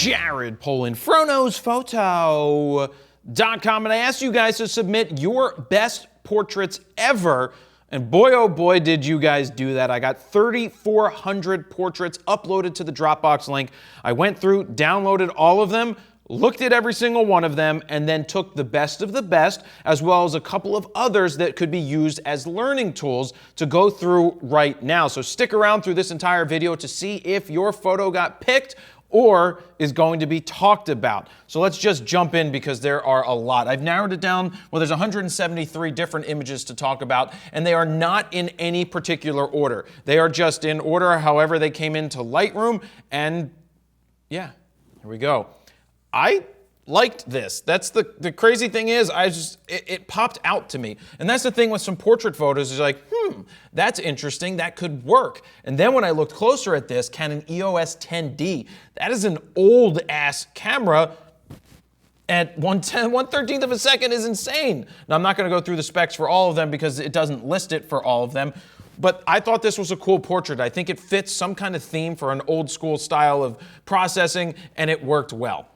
Jared Polin, FroKnowsPhoto.com, and I asked you guys to submit your best portraits ever. And boy, oh boy, did you guys do that. I got 3,400 portraits uploaded to the Dropbox link. I went through, downloaded all of them, looked at every single one of them, and then took the best of the best, as well as a couple of others that could be used as learning tools to go through right now. So stick around through this entire video to see if your photo got picked or is going to be talked about. So let's just jump in because there are a lot. I've narrowed it down. Well, there's 173 different images to talk about, and they are not in any particular order. They are just in order however they came into Lightroom, and yeah, here we go. I liked this. That's the crazy thing is, it popped out to me. And that's the thing with some portrait photos is like, that's interesting, that could work. And then when I looked closer at this, Canon EOS 10D, that is an old ass camera at 1/13th of a second is insane. Now I'm not gonna go through the specs for all of them because it doesn't list it for all of them, but I thought this was a cool portrait. I think it fits some kind of theme for an old school style of processing, and it worked well.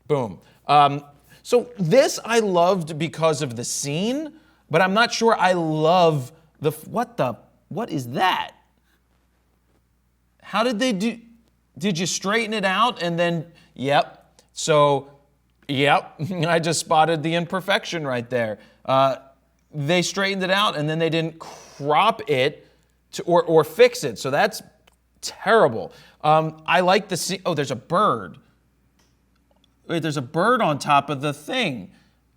Boom. So this I loved because of the scene, but I'm not sure I love what is that? How did they do, did you straighten it out and then, yep. So, yep, I just spotted the imperfection right there. They straightened it out and then they didn't crop it or fix it. So that's terrible. I like the scene, oh, there's a bird. Wait, there's a bird on top of the thing.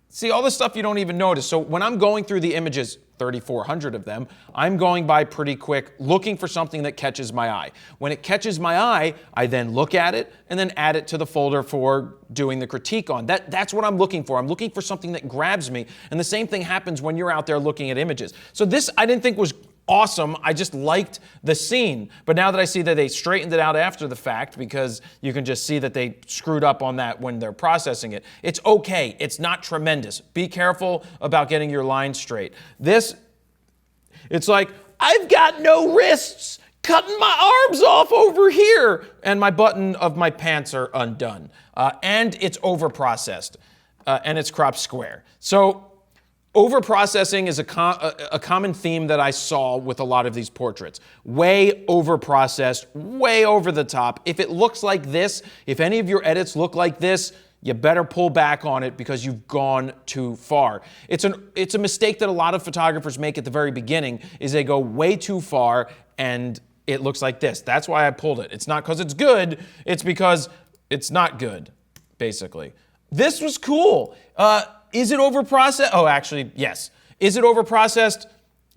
See, all this stuff you don't even notice. So when I'm going through the images, 3,400 of them, I'm going by pretty quick, looking for something that catches my eye. When it catches my eye, I then look at it and then add it to the folder for doing the critique on. That's what I'm looking for. I'm looking for something that grabs me. And the same thing happens when you're out there looking at images. So this I didn't think was awesome. I just liked the scene. But now that I see that they straightened it out after the fact, because you can just see that they screwed up on that when they're processing it, it's okay. It's not tremendous. Be careful about getting your line straight. This, it's like, I've got no wrists, cutting my arms off over here, and my button of my pants are undone. And it's over-processed, and it's cropped square. So, over-processing is a common theme that I saw with a lot of these portraits. Way over-processed, way over the top. If it looks like this, if any of your edits look like this, you better pull back on it because you've gone too far. It's a mistake that a lot of photographers make at the very beginning, is they go way too far and it looks like this. That's why I pulled it. It's not because it's good, it's because it's not good, basically. This was cool. Is it over-processed? Oh, actually, yes. Is it over-processed?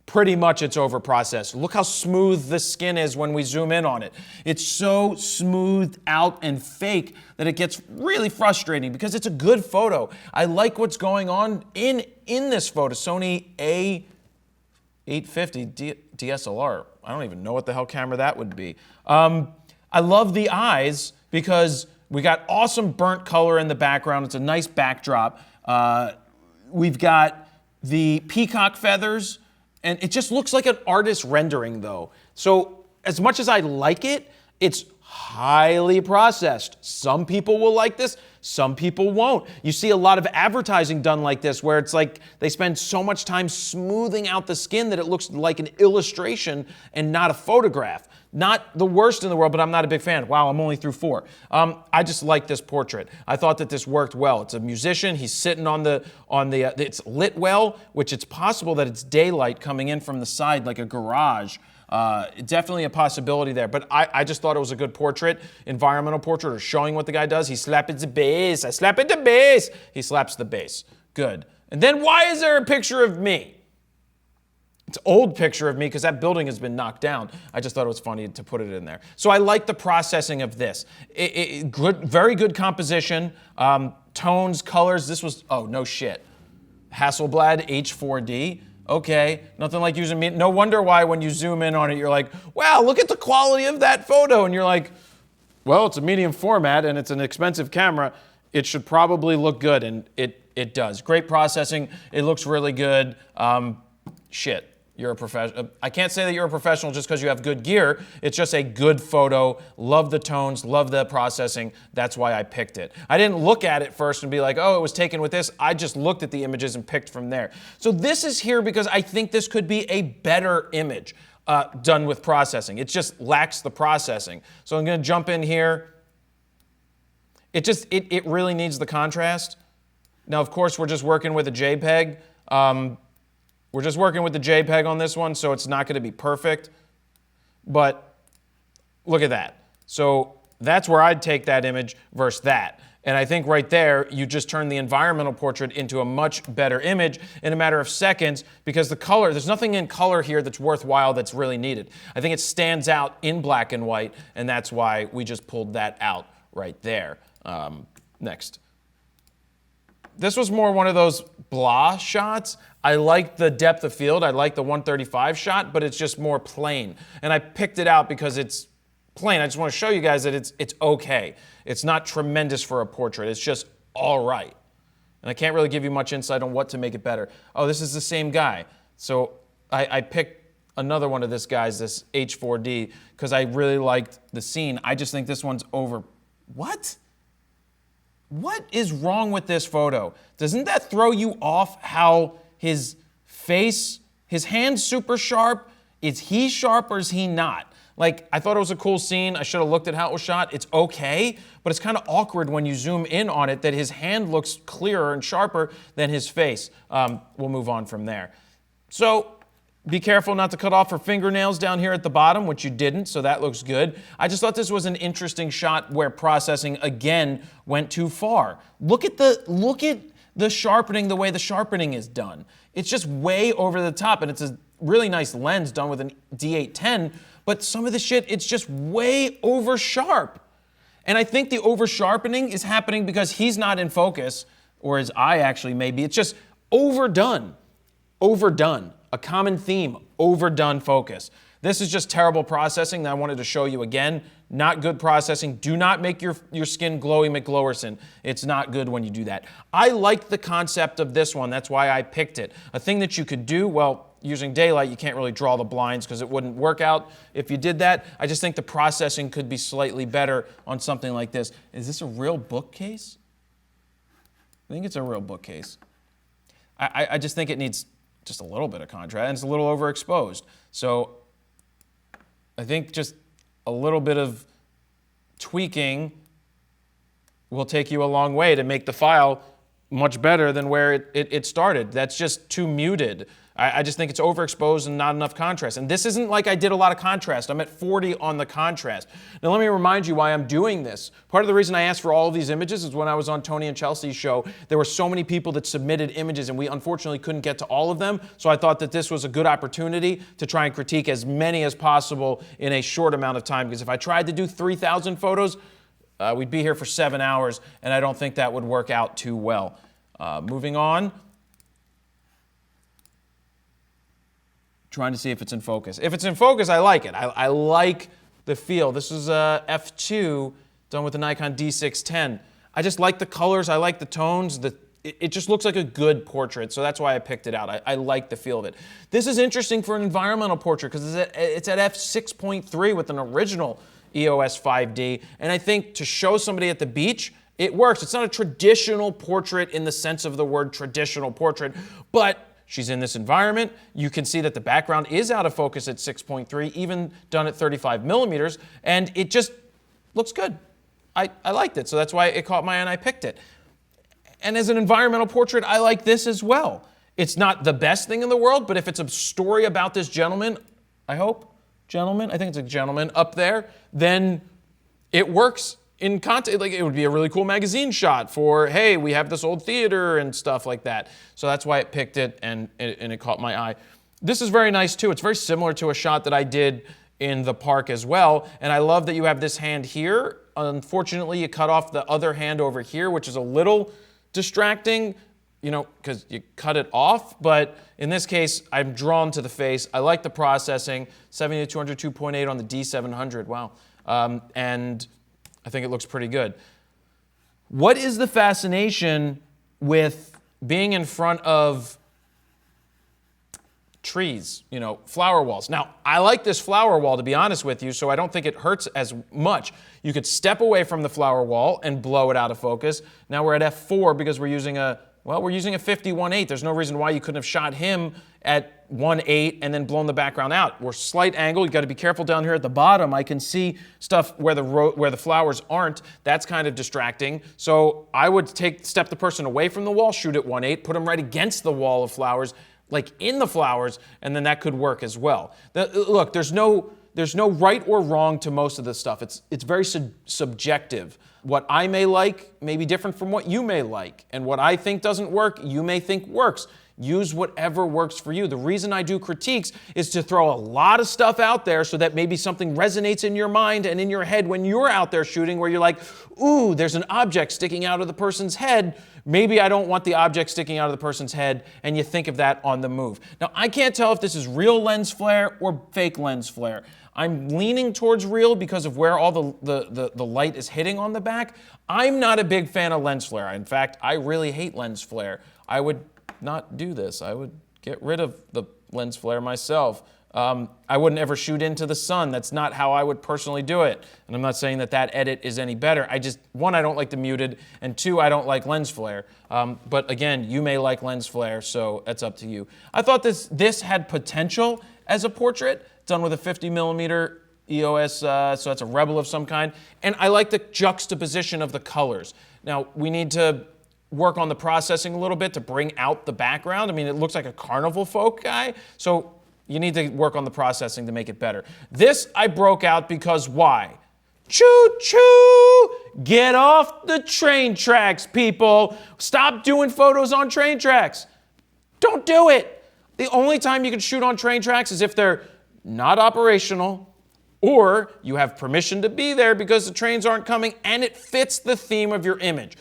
Pretty much it's over-processed. Look how smooth the skin is when we zoom in on it. It's so smoothed out and fake that it gets really frustrating because it's a good photo. I like what's going on in this photo. Sony A850 DSLR. I don't even know what the hell camera that would be. I love the eyes because we got awesome burnt color in the background. It's a nice backdrop. We've got the peacock feathers, and it just looks like an artist rendering though. So as much as I like it, it's highly processed. Some people will like this, some people won't. You see a lot of advertising done like this where it's like they spend so much time smoothing out the skin that it looks like an illustration and not a photograph. Not the worst in the world, but I'm not a big fan. Wow, I'm only through 4. I just like this portrait. I thought that this worked well. It's a musician. He's sitting on the it's lit well, which it's possible that it's daylight coming in from the side like a garage. Definitely a possibility there, but I just thought it was a good portrait, environmental portrait, or showing what the guy does. He slaps the bass. I slap at the bass. He slaps the bass. Good. And then why is there a picture of me? It's an old picture of me because that building has been knocked down. I just thought it was funny to put it in there. So I like the processing of this. Very good composition, tones, colors. This was, oh, no shit. Hasselblad H4D. Okay, nothing like using me. No wonder why when you zoom in on it, you're like, wow, look at the quality of that photo. And you're like, well, it's a medium format and it's an expensive camera. It should probably look good, and it does. Great processing. It looks really good. Shit. you're a professional. I can't say that you're a professional just because you have good gear. It's just a good photo. Love the tones, love the processing. That's why I picked it. I didn't look at it first and be like, oh, it was taken with this. I just looked at the images and picked from there. So this is here because I think this could be a better image done with processing. It just lacks the processing. So I'm going to jump in here. It really needs the contrast. Now, of course, we're just working with a JPEG. We're just working with the JPEG on this one, so it's not going to be perfect. But look at that. So that's where I'd take that image versus that. And I think right there, you just turn the environmental portrait into a much better image in a matter of seconds because the color, there's nothing in color here that's worthwhile that's really needed. I think it stands out in black and white, and that's why we just pulled that out right there. Next. This was more one of those blah shots. I like the depth of field. I like the 135 shot, but it's just more plain. And I picked it out because it's plain. I just want to show you guys that it's okay. It's not tremendous for a portrait. It's just all right. And I can't really give you much insight on what to make it better. Oh, this is the same guy. So I picked another one of this guy's, this H4D, because I really liked the scene. I just think this one's over. What? What is wrong with this photo? Doesn't that throw you off how his face, his hand's super sharp? Is he sharp or is he not? Like, I thought it was a cool scene. I should have looked at how it was shot. It's okay, but it's kind of awkward when you zoom in on it that his hand looks clearer and sharper than his face. We'll move on from there. So be careful not to cut off her fingernails down here at the bottom, which you didn't, so that looks good. I just thought this was an interesting shot where processing, again, went too far. Look at the sharpening, the way the sharpening is done. It's just way over the top, and it's a really nice lens done with an D810, but some of the shit, it's just way over sharp. And I think the over sharpening is happening because he's not in focus, or his eye actually maybe. It's just overdone. Overdone. A common theme, overdone focus. This is just terrible processing that I wanted to show you again. Not good processing. Do not make your skin glowy McGlowerson. It's not good when you do that. I like the concept of this one. That's why I picked it. A thing that you could do, well, using daylight, you can't really draw the blinds because it wouldn't work out if you did that. I just think the processing could be slightly better on something like this. Is this a real bookcase? I think it's a real bookcase. I just think it needs just a little bit of contrast, and it's a little overexposed. So I think just a little bit of tweaking will take you a long way to make the file much better than where it started. That's just too muted. I just think it's overexposed and not enough contrast. And this isn't like I did a lot of contrast. I'm at 40 on the contrast. Now let me remind you why I'm doing this. Part of the reason I asked for all of these images is when I was on Tony and Chelsea's show, there were so many people that submitted images and we unfortunately couldn't get to all of them. So I thought that this was a good opportunity to try and critique as many as possible in a short amount of time. Because if I tried to do 3,000 photos, we'd be here for 7 hours, and I don't think that would work out too well. Moving on. Trying to see if it's in focus. If it's in focus, I like it. I like the feel. This is F2 done with the Nikon D610. I just like the colors. I like the tones. It just looks like a good portrait, so that's why I picked it out. I like the feel of it. This is interesting for an environmental portrait because it's at f6.3 with an original EOS 5D, and I think to show somebody at the beach, it works. It's not a traditional portrait in the sense of the word traditional portrait, but she's in this environment. You can see that the background is out of focus at 6.3, even done at 35 millimeters, and it just looks good. I liked it, so that's why it caught my eye and I picked it. And as an environmental portrait, I like this as well. It's not the best thing in the world, but if it's a story about this gentleman, I hope, gentleman, I think it's a gentleman up there, then it works in content. Like, it would be a really cool magazine shot for, hey, we have this old theater and stuff like that. So that's why it picked it, and it caught my eye. This is very nice too. It's very similar to a shot that I did in the park as well. And I love that you have this hand here. Unfortunately, you cut off the other hand over here, which is a little distracting, you know, because you cut it off. But in this case, I'm drawn to the face. I like the processing. 70 to 202.8 on the D700. Wow. And I think it looks pretty good. What is the fascination with being in front of trees, flower walls. Now, I like this flower wall, to be honest with you, so I don't think it hurts as much. You could step away from the flower wall and blow it out of focus. Now we're at f4 because we're using a 51.8. There's no reason why you couldn't have shot him at 1.8 and then blown the background out. We're slight angle. You got to be careful down here at the bottom. I can see stuff where the flowers aren't. That's kind of distracting. So I would step the person away from the wall, shoot at 1.8, put them right against the wall of flowers, like in the flowers, and then that could work as well. Look, there's no right or wrong to most of this stuff. It's very subjective. What I may like may be different from what you may like. And what I think doesn't work, you may think works. Use whatever works for you. The reason I do critiques is to throw a lot of stuff out there so that maybe something resonates in your mind and in your head when you're out there shooting, where you're like, ooh, there's an object sticking out of the person's head. Maybe I don't want the object sticking out of the person's head, and you think of that on the move. Now, I can't tell if this is real lens flare or fake lens flare. I'm leaning towards real because of where all the light is hitting on the back. I'm not a big fan of lens flare. In fact, I really hate lens flare. I would not do this. I would get rid of the lens flare myself. I wouldn't ever shoot into the sun. That's not how I would personally do it. And I'm not saying that edit is any better. One, I don't like the muted, and two, I don't like lens flare. But again, you may like lens flare, so that's up to you. I thought this had potential as a portrait, done with a 50mm EOS, so that's a Rebel of some kind. And I like the juxtaposition of the colors. Now, we need to work on the processing a little bit to bring out the background. I mean, it looks like a carnival folk guy, so you need to work on the processing to make it better. This I broke out because why? Choo-choo! Get off the train tracks, people. Stop doing photos on train tracks. Don't do it. The only time you can shoot on train tracks is if they're not operational, or you have permission to be there because the trains aren't coming and it fits the theme of your image.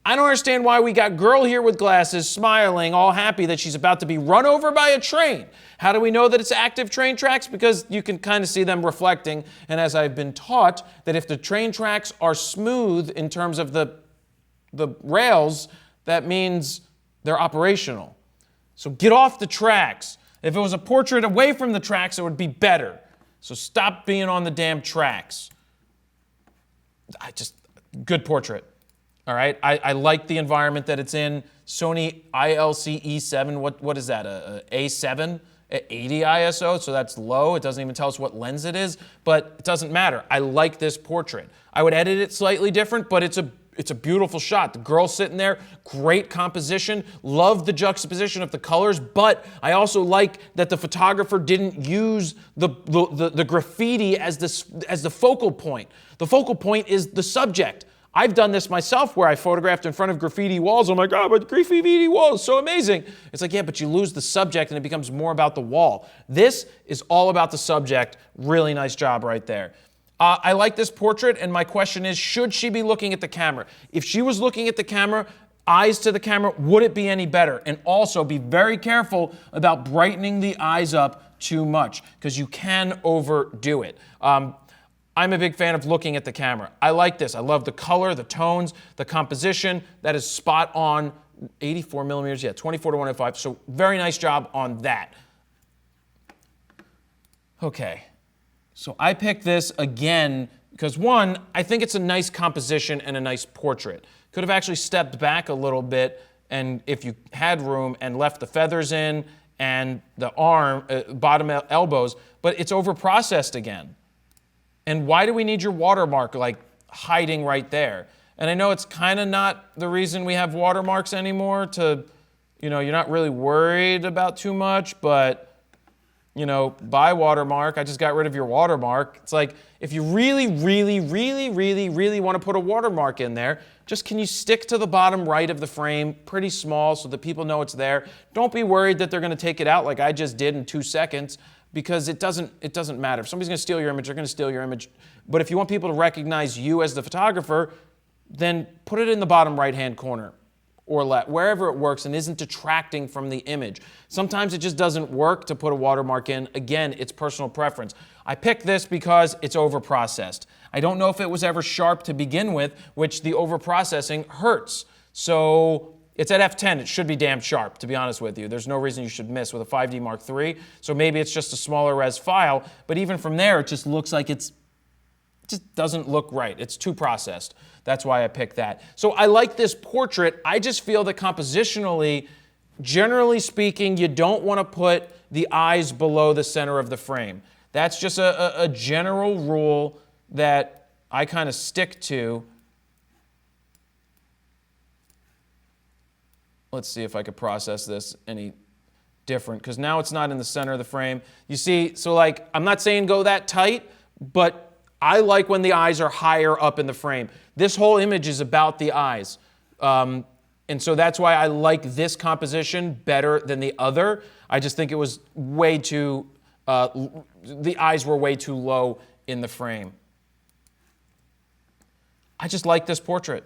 I don't understand why we got girl here with glasses smiling, all happy that she's about to be run over by a train. How do we know that it's active train tracks? Because you can kind of see them reflecting. And as I've been taught, that if the train tracks are smooth in terms of the rails, that means they're operational. So get off the tracks. If it was a portrait away from the tracks, it would be better. So stop being on the damn tracks. Good portrait. All right, I like the environment that it's in. Sony ILC-E7, what is that, a A7 at 80 ISO, so that's low. It doesn't even tell us what lens it is, but it doesn't matter. I like this portrait. I would edit it slightly different, but it's a beautiful shot. The girl sitting there, great composition. Love the juxtaposition of the colors, but I also like that the photographer didn't use the graffiti as the focal point. The focal point is the subject. I've done this myself where I photographed in front of graffiti walls. I'm like, oh, but graffiti wall is so amazing. It's like, yeah, but you lose the subject and it becomes more about the wall. This is all about the subject. Really nice job right there. I like this portrait, and my question is, should she be looking at the camera? If she was looking at the camera, eyes to the camera, would it be any better? And also be very careful about brightening the eyes up too much, because you can overdo it. I'm a big fan of looking at the camera. I like this. I love the color, the tones, the composition. That is spot on. 84mm, yeah, 24-105. So very nice job on that. Okay, so I picked this again because one, I think it's a nice composition and a nice portrait. Could have actually stepped back a little bit, and if you had room, and left the feathers in and the arm, bottom elbows, but it's over-processed again. And why do we need your watermark like hiding right there? And I know it's kind of not the reason we have watermarks anymore to, you're not really worried about too much, but, buy watermark. I just got rid of your watermark. It's like, if you really, really, really, really, really want to put a watermark in there, just can you stick to the bottom right of the frame, pretty small, so that people know it's there. Don't be worried that they're going to take it out like I just did in 2 seconds. Because it doesn't matter. If somebody's going to steal your image, they're going to steal your image. But if you want people to recognize you as the photographer, then put it in the bottom right-hand corner or left, wherever it works and isn't detracting from the image. Sometimes it just doesn't work to put a watermark in. Again, it's personal preference. I picked this because it's over-processed. I don't know if it was ever sharp to begin with, which the over-processing hurts. So It's at f10. It should be damn sharp, to be honest with you. There's no reason you should miss with a 5D Mark III. So maybe it's just a smaller res file. But even from there, it just looks like it just doesn't look right. It's too processed. That's why I picked that. So I like this portrait. I just feel that compositionally, generally speaking, you don't want to put the eyes below the center of the frame. That's just a general rule that I kind of stick to. Let's see if I could process this any different, because now it's not in the center of the frame. You see, so like, I'm not saying go that tight, but I like when the eyes are higher up in the frame. This whole image is about the eyes. And so that's why I like this composition better than the other. I just think it was way too, the eyes were way too low in the frame. I just like this portrait.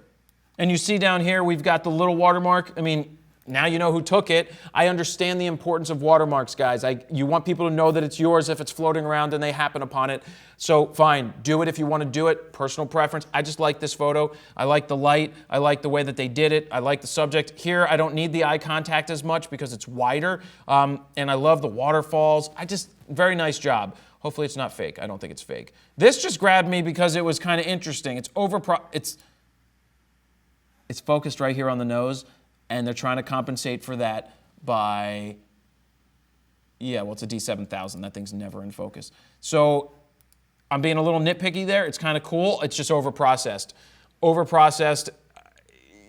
And you see down here, we've got the little watermark. I mean, now you know who took it. I understand the importance of watermarks, guys. You want people to know that it's yours if it's floating around and they happen upon it. So fine, do it if you want to do it. Personal preference. I just like this photo. I like the light. I like the way that they did it. I like the subject. Here, I don't need the eye contact as much because it's wider. And I love the waterfalls. Very nice job. Hopefully it's not fake. I don't think it's fake. This just grabbed me because it was kind of interesting. It's focused right here on the nose, and they're trying to compensate for that by, yeah, well, it's a D7000. That thing's never in focus. So I'm being a little nitpicky there. It's kind of cool. It's just overprocessed.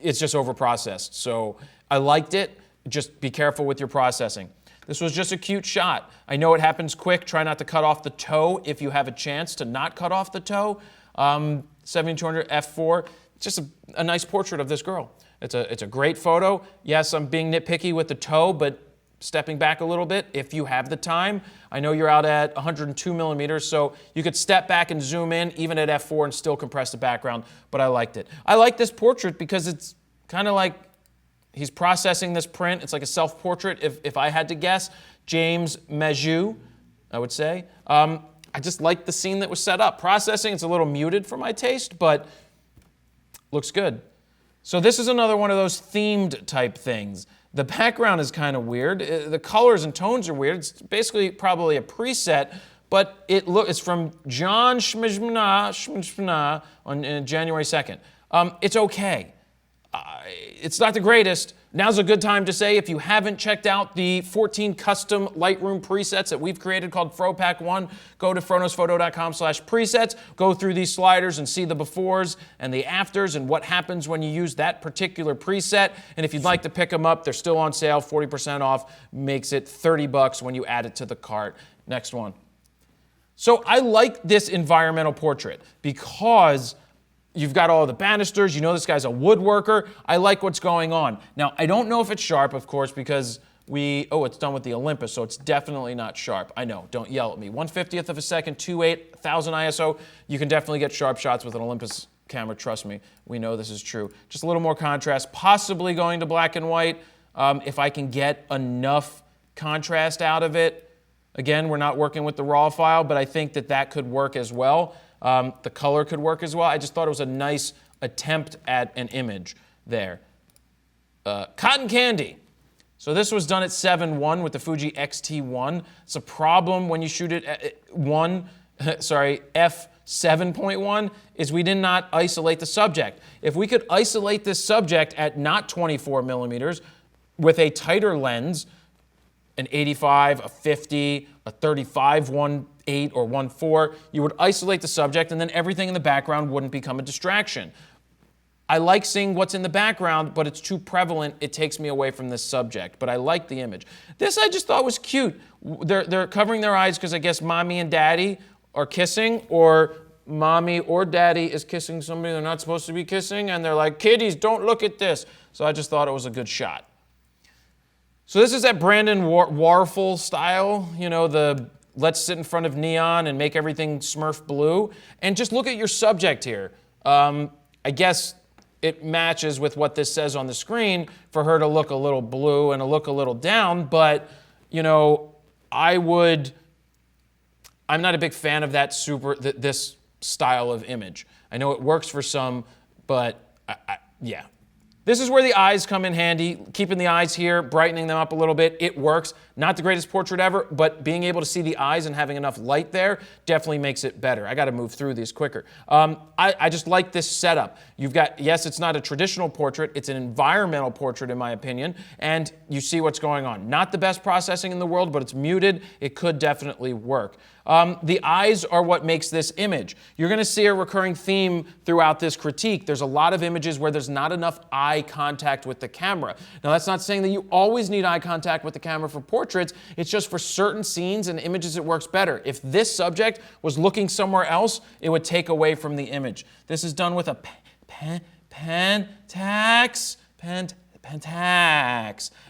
It's just overprocessed. So I liked it. Just be careful with your processing. This was just a cute shot. I know it happens quick. Try not to cut off the toe if you have a chance to not cut off the toe. 7200 f4. Just a nice portrait of this girl. It's a great photo. Yes, I'm being nitpicky with the toe, but stepping back a little bit if you have the time. I know you're out at 102 millimeters, so you could step back and zoom in even at f4 and still compress the background, but I liked it. I like this portrait because it's kind of like he's processing this print. It's like a self-portrait, if I had to guess. James Majou, I would say. I just like the scene that was set up. Processing, it's a little muted for my taste, but looks good. So this is another one of those themed type things. The background is kind of weird. The colors and tones are weird. It's basically probably a preset, but it's from John Schmishmana on January 2nd. It's okay. It's not the greatest. Now's a good time to say, if you haven't checked out the 14 custom Lightroom presets that we've created called FroPack 1, go to FroKnowsPhoto.com/presets, go through these sliders and see the befores and the afters and what happens when you use that particular preset. And if you'd like to pick them up, they're still on sale, 40% off, makes it $30 when you add it to the cart. Next one. So I like this environmental portrait because you've got all the banisters. You know this guy's a woodworker. I like what's going on. Now, I don't know if it's sharp, of course, because it's done with the Olympus, so it's definitely not sharp. I know, don't yell at me. 1/50th of a second, 2.8, 1000 ISO. You can definitely get sharp shots with an Olympus camera, trust me. We know this is true. Just a little more contrast, possibly going to black and white if I can get enough contrast out of it. Again, we're not working with the RAW file, but I think that could work as well. The color could work as well. I just thought it was a nice attempt at an image there. Cotton candy. So this was done at 7.1 with the Fuji X-T1. It's a problem when you shoot it at f7.1 is we did not isolate the subject. If we could isolate this subject at not 24 millimeters with a tighter lens, an 85, a 50, a 35, 1.8 or 1.4, you would isolate the subject and then everything in the background wouldn't become a distraction. I like seeing what's in the background, but it's too prevalent. It takes me away from this subject, but I like the image. This I just thought was cute. They're covering their eyes because I guess mommy and daddy are kissing, or mommy or daddy is kissing somebody they're not supposed to be kissing, and they're like, kiddies, don't look at this. So I just thought it was a good shot. So this is that Brandon Warfel style, you know, the let's sit in front of neon and make everything Smurf blue. And just look at your subject here. I guess it matches with what this says on the screen for her to look a little blue and to look a little down, but, you know, I'm not a big fan of this style of image. I know it works for some, but yeah. This is where the eyes come in handy. Keeping the eyes here, brightening them up a little bit, it works. Not the greatest portrait ever, but being able to see the eyes and having enough light there definitely makes it better. I got to move through these quicker. I just like this setup. You've got, yes, it's not a traditional portrait. It's an environmental portrait, in my opinion, and you see what's going on. Not the best processing in the world, but it's muted. It could definitely work. The eyes are what makes this image. You're going to see a recurring theme throughout this critique. There's a lot of images where there's not enough eye contact with the camera. Now, that's not saying that you always need eye contact with the camera for portraits. It's just for certain scenes and images it works better. If this subject was looking somewhere else, it would take away from the image. This is done with a Pentax.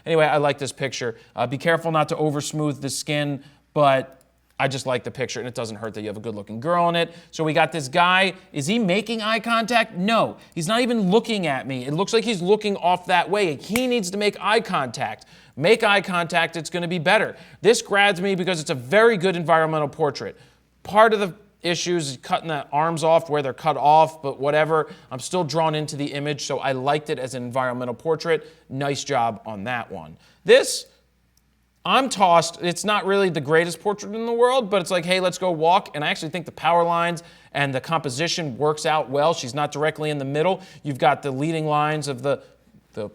Anyway, I like this picture. Be careful not to over smooth the skin, but I just like the picture, and it doesn't hurt that you have a good-looking girl in it. So we got this guy. Is he making eye contact? No. He's not even looking at me. It looks like he's looking off that way. He needs to make eye contact. Make eye contact, it's going to be better. This grabs me because it's a very good environmental portrait. Part of the issue is cutting the arms off where they're cut off, but whatever. I'm still drawn into the image, so I liked it as an environmental portrait. Nice job on that one. This, I'm tossed. It's not really the greatest portrait in the world, but it's like, hey, let's go walk. And I actually think the power lines and the composition works out well. She's not directly in the middle. You've got the leading lines of the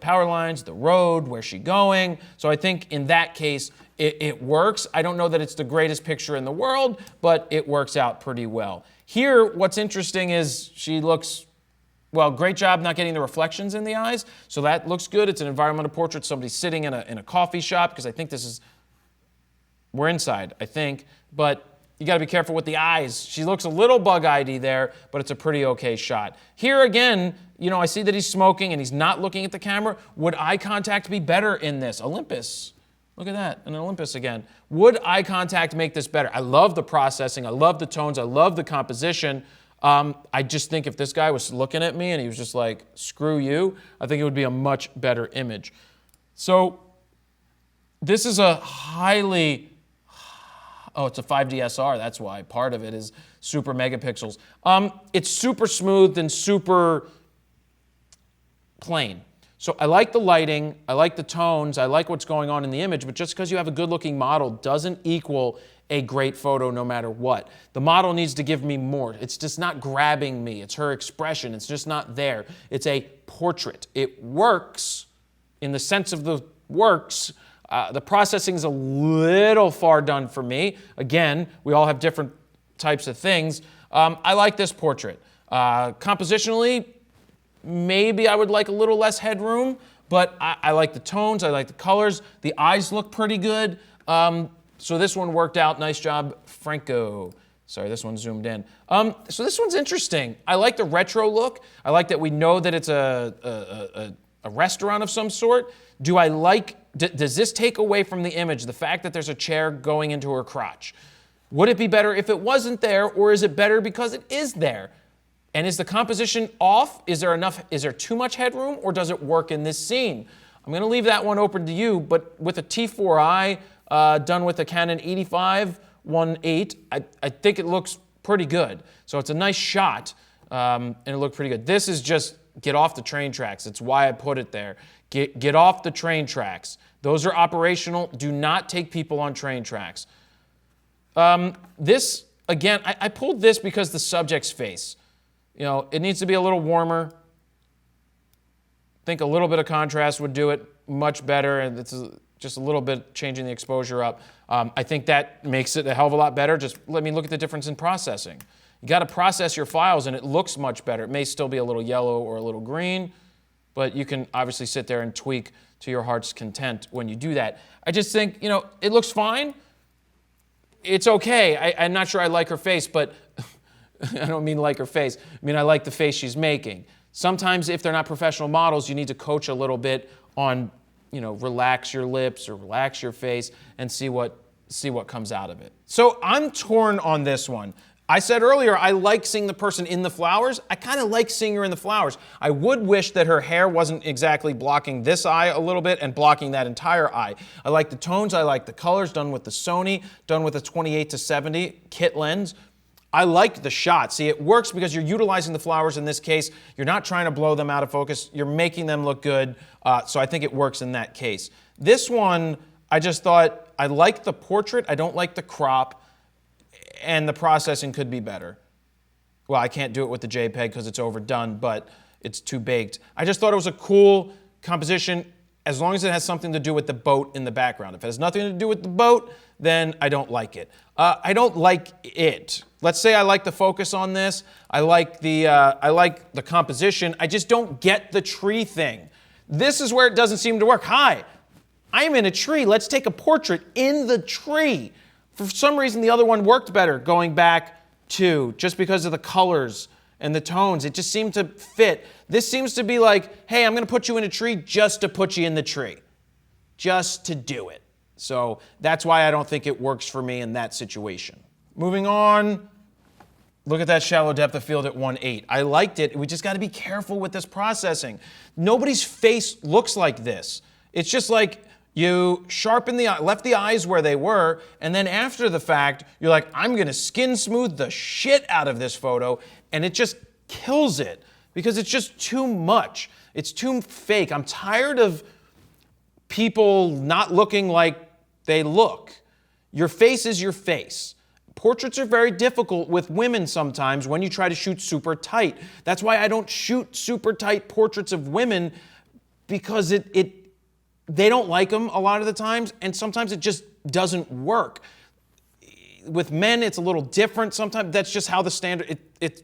power lines, the road, where's she going? So I think in that case, it works. I don't know that it's the greatest picture in the world, but it works out pretty well. Here, what's interesting is she looks, well, great job not getting the reflections in the eyes. So that looks good. It's an environmental portrait. Somebody's sitting in a coffee shop, because I think this is, we're inside, I think. But you got to be careful with the eyes. She looks a little bug-eyedy there, but it's a pretty okay shot. Here again, you know, I see that he's smoking and he's not looking at the camera. Would eye contact be better in this? Olympus. Look at that, an Olympus again. Would eye contact make this better? I love the processing. I love the tones. I love the composition. I just think if this guy was looking at me and he was just like, screw you, I think it would be a much better image. So this is a highly, oh, it's a 5DSR, that's why. Part of it is super megapixels. It's super smooth and super plain. So I like the lighting, I like the tones, I like what's going on in the image, but just because you have a good-looking model doesn't equal a great photo no matter what. The model needs to give me more. It's just not grabbing me. It's her expression. It's just not there. It's a portrait. It works in the sense of the works. The processing is a little far done for me. Again, we all have different types of things. I like this portrait. Compositionally, maybe I would like a little less headroom, but I like the tones, I like the colors. The eyes look pretty good. So this one worked out. Nice job, Franco. Sorry, this one zoomed in. So this one's interesting. I like the retro look. I like that we know that it's a restaurant of some sort. Do I like, does this take away from the image the fact that there's a chair going into her crotch? Would it be better if it wasn't there, or is it better because it is there? And is the composition off? Is there too much headroom, or does it work in this scene? I'm going to leave that one open to you, but with a T4i done with a Canon 85-1.8, I think it looks pretty good. So it's a nice shot, and it looked pretty good. This is just get off the train tracks. It's why I put it there. Get off the train tracks. Those are operational. Do not take people on train tracks. This, again, I pulled this because the subject's face. You know, it needs to be a little warmer. I think a little bit of contrast would do it much better, and it's just a little bit changing the exposure up. I think that makes it a hell of a lot better. Just let me look at the difference in processing. You got to process your files, and it looks much better. It may still be a little yellow or a little green, but you can obviously sit there and tweak to your heart's content when you do that. I just think, you know, it looks fine. It's okay. I'm not sure I like her face, but I don't mean like her face. I mean, I like the face she's making. Sometimes if they're not professional models, you need to coach a little bit on, you know, relax your lips or relax your face and see what comes out of it. So I'm torn on this one. I said earlier, I like seeing the person in the flowers. I kind of like seeing her in the flowers. I would wish that her hair wasn't exactly blocking this eye a little bit and blocking that entire eye. I like the tones, I like the colors, done with the Sony, done with a 28-70 kit lens. I like the shot. See, it works because you're utilizing the flowers in this case. You're not trying to blow them out of focus. You're making them look good. So I think it works in that case. This one, I just thought, I like the portrait. I don't like the crop. And the processing could be better. Well, I can't do it with the JPEG because it's overdone, but it's too baked. I just thought it was a cool composition as long as it has something to do with the boat in the background. If it has nothing to do with the boat, then I don't like it. I don't like it. Let's say I like the focus on this. I like the composition. I just don't get the tree thing. This is where it doesn't seem to work. Hi, I'm in a tree. Let's take a portrait in the tree. For some reason, the other one worked better going back to, just because of the colors and the tones. It just seemed to fit. This seems to be like, hey, I'm going to put you in a tree just to put you in the tree. Just to do it. So that's why I don't think it works for me in that situation. Moving on, look at that shallow depth of field at 1.8. I liked it. We just got to be careful with this processing. Nobody's face looks like this. It's just like you sharpen the eye, left the eyes where they were, and then after the fact, you're like, I'm going to skin smooth the shit out of this photo, and it just kills it because it's just too much. It's too fake. I'm tired of people not looking like they look. Your face is your face. Portraits are very difficult with women sometimes when you try to shoot super tight. That's why I don't shoot super tight portraits of women, because they don't like them a lot of the times, and sometimes it just doesn't work. With men, it's a little different. Sometimes that's just how the standard,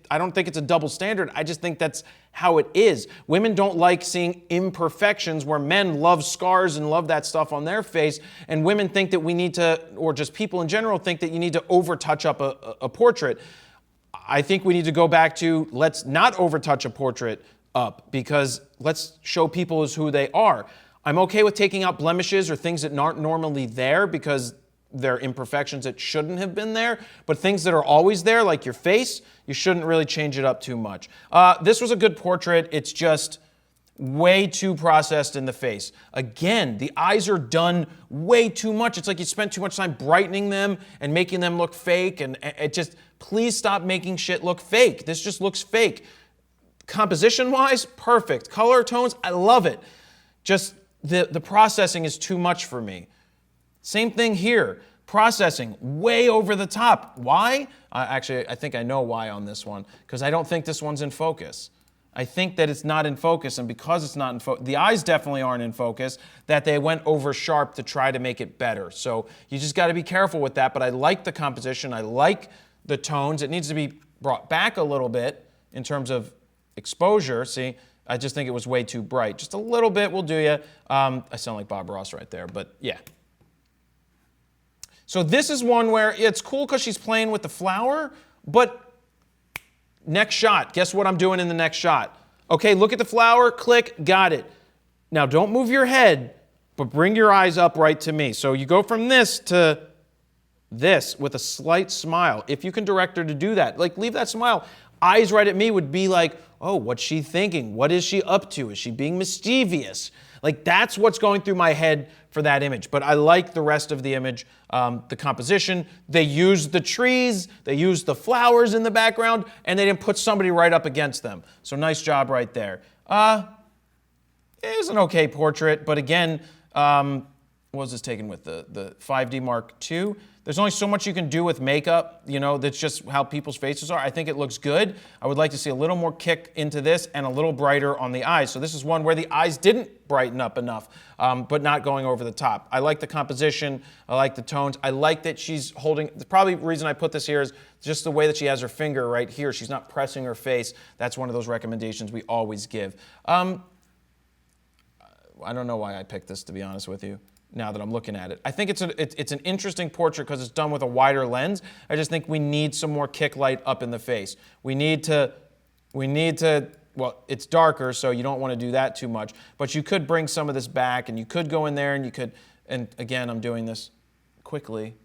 I don't think it's a double standard. I just think that's how it is. Women don't like seeing imperfections, where men love scars and love that stuff on their face, and women think that we need to, or just people in general think that you need to over-touch up a portrait. I think we need to go back to, let's not over-touch a portrait up, because let's show people as who they are. I'm okay with taking out blemishes or things that aren't normally there because they're imperfections that shouldn't have been there, but things that are always there, like your face, you shouldn't really change it up too much. This was a good portrait. It's just way too processed in the face. Again, the eyes are done way too much. It's like you spent too much time brightening them and making them look fake, and it just, please stop making shit look fake. This just looks fake. Composition-wise, perfect. Color tones, I love it. Just the processing is too much for me. Same thing here. Processing, way over the top. Why? Actually, I think I know why on this one, because I don't think this one's in focus. I think that it's not in focus, and because it's not in focus, the eyes definitely aren't in focus, that they went over sharp to try to make it better. So you just got to be careful with that, but I like the composition. I like the tones. It needs to be brought back a little bit in terms of exposure. See, I just think it was way too bright. Just a little bit will do you. I sound like Bob Ross right there, but yeah. So this is one where it's cool because she's playing with the flower, but next shot. Guess what I'm doing in the next shot? Okay, look at the flower, click, got it. Now don't move your head, but bring your eyes up right to me. So you go from this to this with a slight smile. If you can direct her to do that, like leave that smile. Eyes right at me would be like, oh, what's she thinking? What is she up to? Is she being mischievous? Like that's what's going through my head for that image. But I like the rest of the image, the composition. They used the trees, they used the flowers in the background, and they didn't put somebody right up against them. So nice job right there. It was an okay portrait, but again, what was this taken with? The 5D Mark II? There's only so much you can do with makeup, you know, that's just how people's faces are. I think it looks good. I would like to see a little more kick into this and a little brighter on the eyes. So this is one where the eyes didn't brighten up enough, but not going over the top. I like the composition. I like the tones. I like that she's holding, the probably reason I put this here is just the way that she has her finger right here. She's not pressing her face. That's one of those recommendations we always give. I don't know why I picked this, to be honest with you, now that I'm looking at it. I think it's an interesting portrait because it's done with a wider lens. I just think we need some more kick light up in the face. We need to, well, it's darker, so you don't want to do that too much, but you could bring some of this back, and you could go in there, and you could, and again, I'm doing this quickly,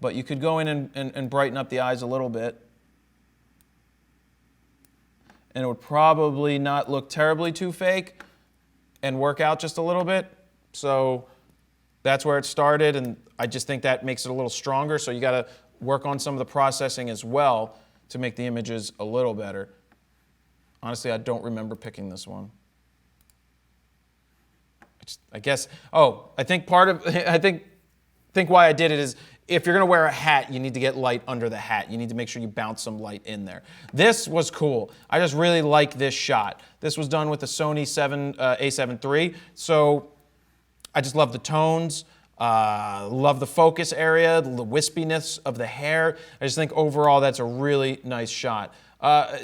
but you could go in and brighten up the eyes a little bit, and it would probably not look terribly too fake and work out just a little bit. So that's where it started, and I just think that makes it a little stronger. So you got to work on some of the processing as well to make the images a little better. Honestly, I don't remember picking this one. I guess, I think part of, I think why I did it is if you're going to wear a hat, you need to get light under the hat. You need to make sure you bounce some light in there. This was cool. I just really like this shot. This was done with the Sony a7 III, so I just love the tones, love the focus area, the wispiness of the hair. I just think overall that's a really nice shot.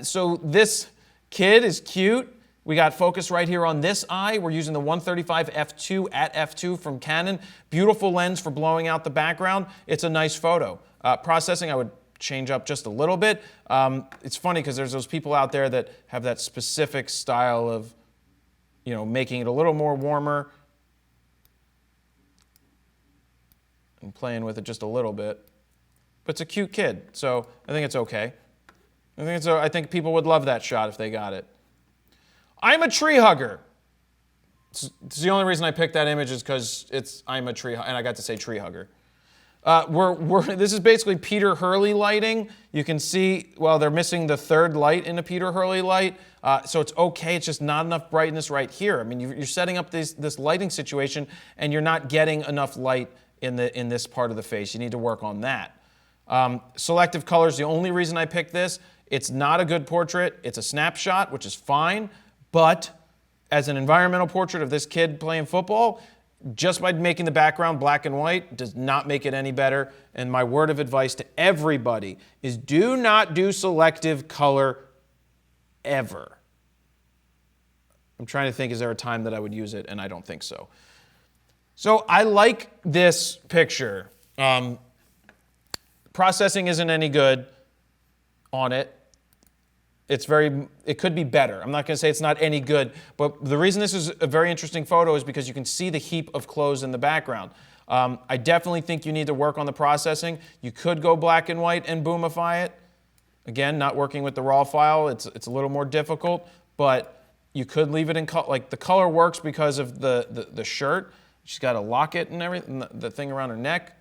So this kid is cute. We got focus right here on this eye. We're using the 135 f2 at f2 from Canon. Beautiful lens for blowing out the background. It's a nice photo. Processing, I would change up just a little bit. It's funny because there's those people out there that have that specific style of, making it a little more warmer and playing with it just a little bit. But it's a cute kid, so I think it's okay. I think people would love that shot if they got it. I'm a tree hugger. It's the only reason I picked that image is because I'm a tree hugger, and I got to say tree hugger. This is basically Peter Hurley lighting. You can see, well, they're missing the third light in a Peter Hurley light, so it's okay. It's just not enough brightness right here. I mean, you're setting up this lighting situation, and you're not getting enough light in this part of the face. You need to work on that. Selective colors, the only reason I picked this, it's not a good portrait. It's a snapshot, which is fine. But as an environmental portrait of this kid playing football, just by making the background black and white does not make it any better. And my word of advice to everybody is do not do selective color ever. I'm trying to think, is there a time that I would use it? And I don't think so. So I like this picture. Processing isn't any good on it. It could be better. I'm not going to say it's not any good, but the reason this is a very interesting photo is because you can see the heap of clothes in the background. I definitely think you need to work on the processing. You could go black and white and boomify it. Again, not working with the raw file, it's a little more difficult, but you could leave it in color. Like the color works because of the shirt. She's got a locket and everything, the thing around her neck.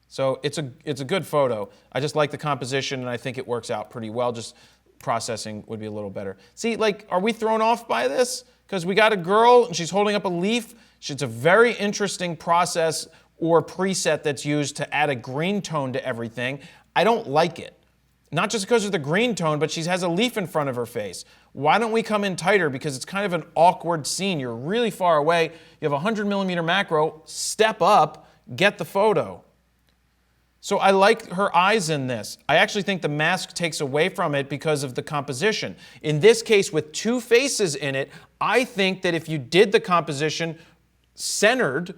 So it's a good photo. I just like the composition, and I think it works out pretty well. Just processing would be a little better. See, are we thrown off by this? Because we got a girl and she's holding up a leaf. It's a very interesting process or preset that's used to add a green tone to everything. I don't like it. Not just because of the green tone, but she has a leaf in front of her face. Why don't we come in tighter? Because it's kind of an awkward scene. You're really far away. You have a 100mm macro. Step up, get the photo. So I like her eyes in this. I actually think the mask takes away from it because of the composition. In this case, with two faces in it, I think that if you did the composition centered,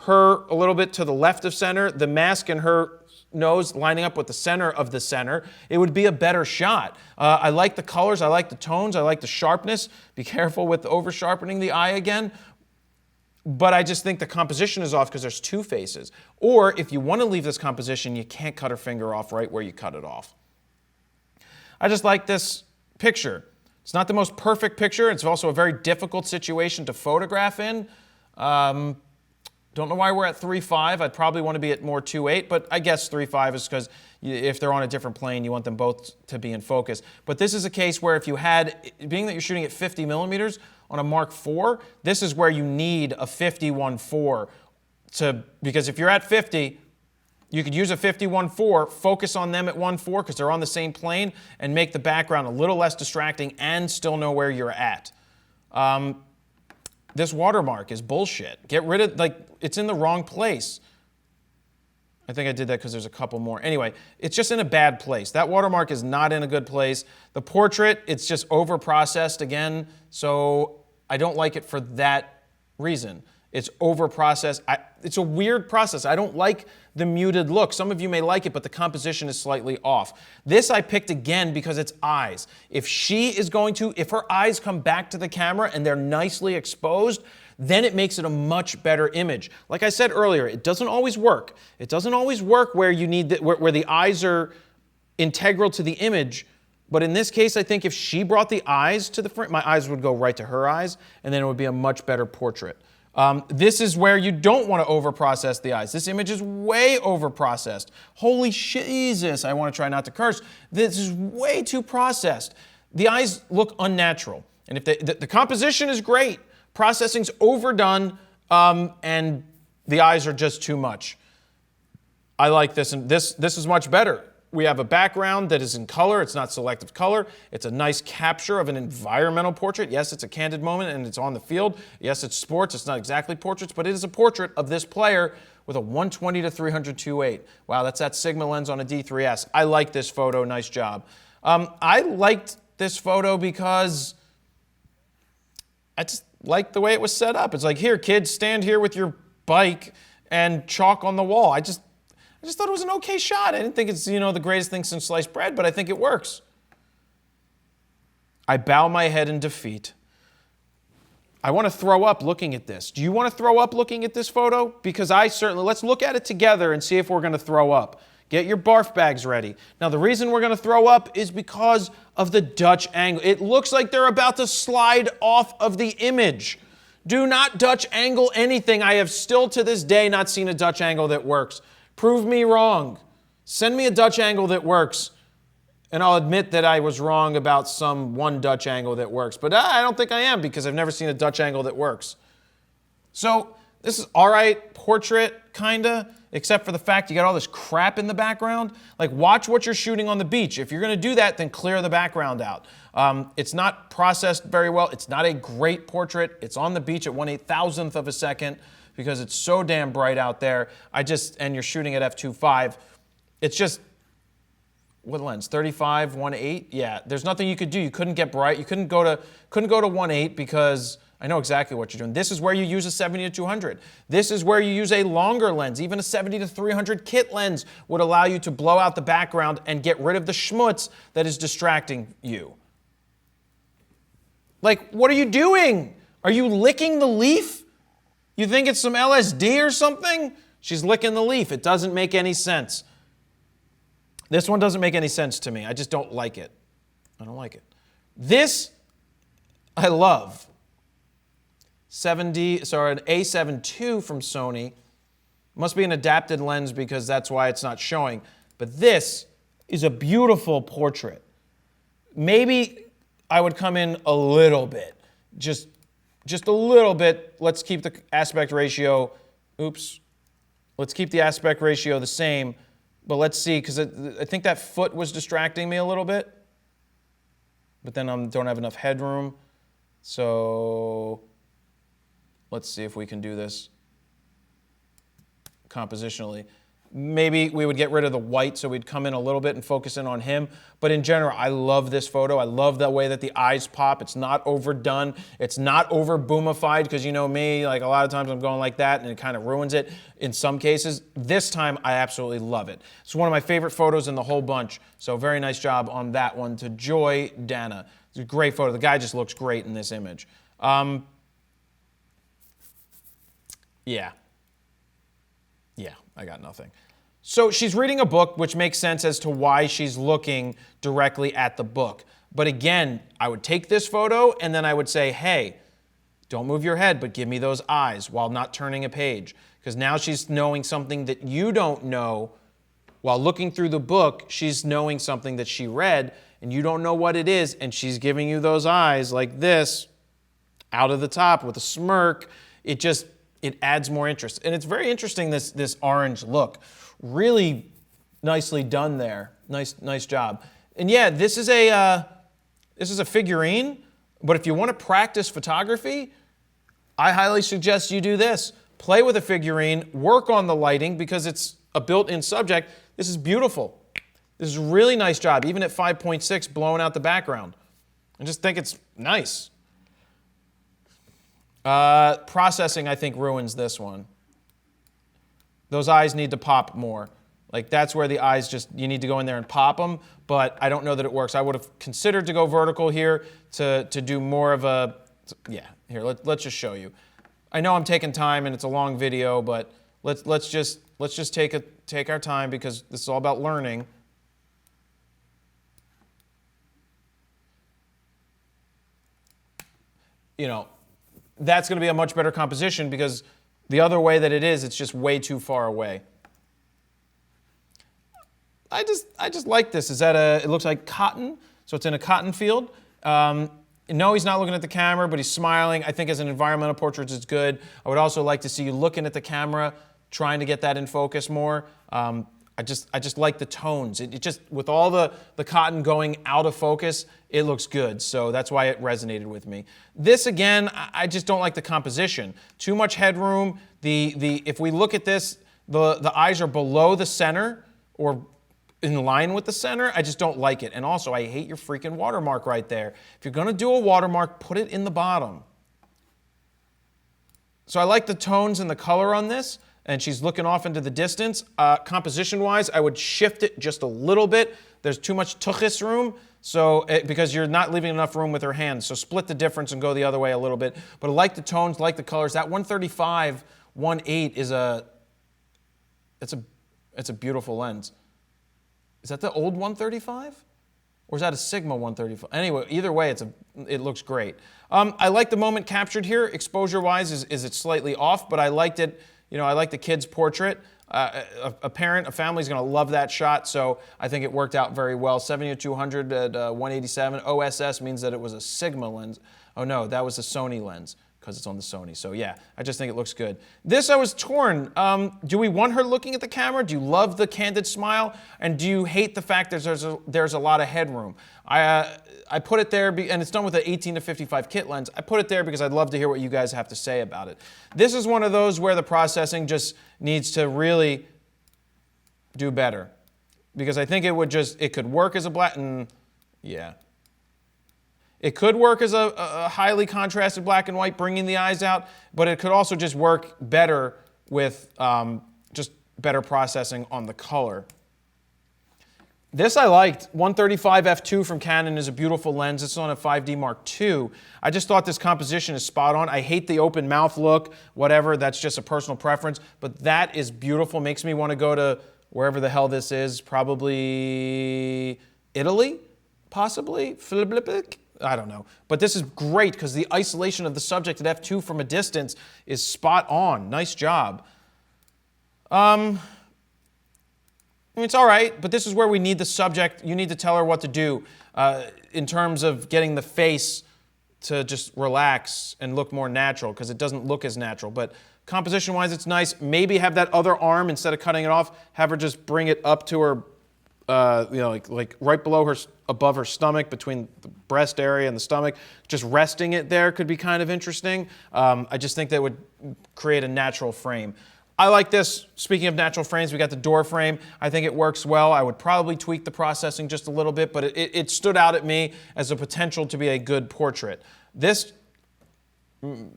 her a little bit to the left of center, the mask and her nose lining up with the center of the center, it would be a better shot. I like the colors, I like the tones, I like the sharpness. Be careful with over-sharpening the eye again. But I just think the composition is off because there's two faces. Or if you want to leave this composition, you can't cut her finger off right where you cut it off. I just like this picture. It's not the most perfect picture. It's also a very difficult situation to photograph in. Don't know why we're at 3.5. I'd probably want to be at more 2.8, but I guess 3.5 is because if they're on a different plane, you want them both to be in focus. But this is a case where if you had, being that you're shooting at 50mm on a Mark IV, this is where you need a 51.4 because if you're at 50, you could use a 51.4, focus on them at 1.4 because they're on the same plane, and make the background a little less distracting and still know where you're at. This watermark is bullshit. Get rid of, it's in the wrong place. I think I did that because there's a couple more. Anyway, it's just in a bad place. That watermark is not in a good place. The portrait, it's just over-processed again, so I don't like it for that reason. It's over-processed. It's a weird process. I don't like the muted look. Some of you may like it, but the composition is slightly off. This I picked again because it's eyes. If her eyes come back to the camera and they're nicely exposed, then it makes it a much better image. Like I said earlier, it doesn't always work. It doesn't always work where you need where the eyes are integral to the image. But in this case, I think if she brought the eyes to the front, my eyes would go right to her eyes, and then it would be a much better portrait. This is where you don't want to overprocess the eyes. This image is way overprocessed. Holy Jesus, I want to try not to curse. This is way too processed. The eyes look unnatural. And if the composition is great, processing's overdone, and the eyes are just too much. I like this, and this is much better. We have a background that is in color. It's not selective color. It's a nice capture of an environmental portrait. Yes, it's a candid moment, and it's on the field. Yes, it's sports. It's not exactly portraits, but it is a portrait of this player with a 120 to 300 2.8. Wow, that's that Sigma lens on a D3S. I like this photo. Nice job. I liked this photo because I just like the way it was set up. It's like, here, kids, stand here with your bike and chalk on the wall. I just thought it was an okay shot. I didn't think it's, the greatest thing since sliced bread, but I think it works. I bow my head in defeat. I want to throw up looking at this. Do you want to throw up looking at this photo? Because I certainly, let's look at it together and see if we're going to throw up. Get your barf bags ready. Now, the reason we're going to throw up is because of the Dutch angle. It looks like they're about to slide off of the image. Do not Dutch angle anything. I have still to this day not seen a Dutch angle that works. Prove me wrong. Send me a Dutch angle that works, and I'll admit that I was wrong about some one Dutch angle that works. But I don't think I am, because I've never seen a Dutch angle that works. So this is all right portrait, kinda, except for the fact you got all this crap in the background. Like, watch what you're shooting on the beach. If you're going to do that, then clear the background out. It's not processed very well. It's not a great portrait. It's on the beach at 1/8,000th of a second because it's so damn bright out there. And you're shooting at f2.5. It's just, what lens? 35, 1.8? Yeah, there's nothing you could do. You couldn't get bright. You couldn't go to 1.8 because I know exactly what you're doing. This is where you use a 70 to 200. This is where you use a longer lens. Even a 70 to 300 kit lens would allow you to blow out the background and get rid of the schmutz that is distracting you. Like, what are you doing? Are you licking the leaf? You think it's some LSD or something? She's licking the leaf. It doesn't make any sense. This one doesn't make any sense to me. I just don't like it. I don't like it. This, I love. An A7 II from Sony. Must be an adapted lens because that's why it's not showing. But this is a beautiful portrait. Maybe I would come in a little bit. Just a little bit. Let's keep the aspect ratio. Oops. Let's keep the aspect ratio the same. But let's see, because I think that foot was distracting me a little bit. But then I don't have enough headroom. So let's see if we can do this compositionally. Maybe we would get rid of the white so we'd come in a little bit and focus in on him. But in general, I love this photo. I love the way that the eyes pop. It's not overdone. It's not over boomified, because you know me, like a lot of times I'm going like that and it kind of ruins it in some cases. This time, I absolutely love it. It's one of my favorite photos in the whole bunch. So very nice job on that one to Joy Dana. It's a great photo. The guy just looks great in this image. Yeah, I got nothing. So she's reading a book, which makes sense as to why she's looking directly at the book. But again, I would take this photo and then I would say, hey, don't move your head, but give me those eyes while not turning a page. Because now she's knowing something that you don't know. While looking through the book, she's knowing something that she read and you don't know what it is, and she's giving you those eyes like this, out of the top with a smirk. It adds more interest. And it's very interesting, this orange look. Really nicely done there. Nice job. And yeah, this is a figurine, but if you want to practice photography, I highly suggest you do this. Play with a figurine, work on the lighting because it's a built-in subject. This is beautiful. This is a really nice job, even at 5.6, blowing out the background. I just think it's nice. Processing, I think, ruins this one. Those eyes need to pop more. Like, that's where the eyes you need to go in there and pop them, but I don't know that it works. I would have considered to go vertical here to do more of a, yeah, here, let's just show you. I know I'm taking time and it's a long video, but let's just take our time because this is all about learning. You know, that's going to be a much better composition because the other way that it is, it's just way too far away. I just like this. It looks like cotton, so it's in a cotton field. No, he's not looking at the camera, but he's smiling. I think as an environmental portrait, it's good. I would also like to see you looking at the camera, trying to get that in focus more. I just like the tones. It just, with all the cotton going out of focus, it looks good. So that's why it resonated with me. This, again, I just don't like the composition. Too much headroom. If we look at this, the eyes are below the center or in line with the center. I just don't like it. And also, I hate your freaking watermark right there. If you're going to do a watermark, put it in the bottom. So I like the tones and the color on this. And she's looking off into the distance. Composition-wise, I would shift it just a little bit. There's too much tuchus room, because you're not leaving enough room with her hands. So split the difference and go the other way a little bit. But I like the tones, like the colors. That 135 1.8 is it's a beautiful lens. Is that the old 135? Or is that a Sigma 135? Anyway, either way, it looks great. I like the moment captured here. Exposure-wise, is it slightly off, but I liked it. I like the kid's portrait. A family's going to love that shot, so I think it worked out very well. 70-200 at 187. OSS means that it was a Sigma lens. Oh no, that was a Sony lens because it's on the Sony. So yeah, I just think it looks good. This I was torn. Do we want her looking at the camera? Do you love the candid smile? And do you hate the fact that there's a lot of headroom? I put it there, and it's done with an 18-55 kit lens. I put it there because I'd love to hear what you guys have to say about it. This is one of those where the processing just needs to really do better. Because I think it could work as a black, yeah. It could work as a highly contrasted black and white, bringing the eyes out, but it could also just work better with just better processing on the color. This I liked. 135 f2 from Canon is a beautiful lens. It's on a 5D Mark II. I just thought this composition is spot on. I hate the open mouth look, whatever. That's just a personal preference. But that is beautiful. Makes me want to go to wherever the hell this is. Probably Italy, possibly. I don't know. But this is great because the isolation of the subject at f2 from a distance is spot on. Nice job. It's all right, but this is where we need the subject. You need to tell her what to do in terms of getting the face to just relax and look more natural because it doesn't look as natural. But composition-wise, it's nice. Maybe have that other arm, instead of cutting it off, have her just bring it up to her, like right below her, above her stomach, between the breast area and the stomach. Just resting it there could be kind of interesting. I just think that would create a natural frame. I like this. Speaking of natural frames, we got the door frame. I think it works well. I would probably tweak the processing just a little bit, but it stood out at me as a potential to be a good portrait. This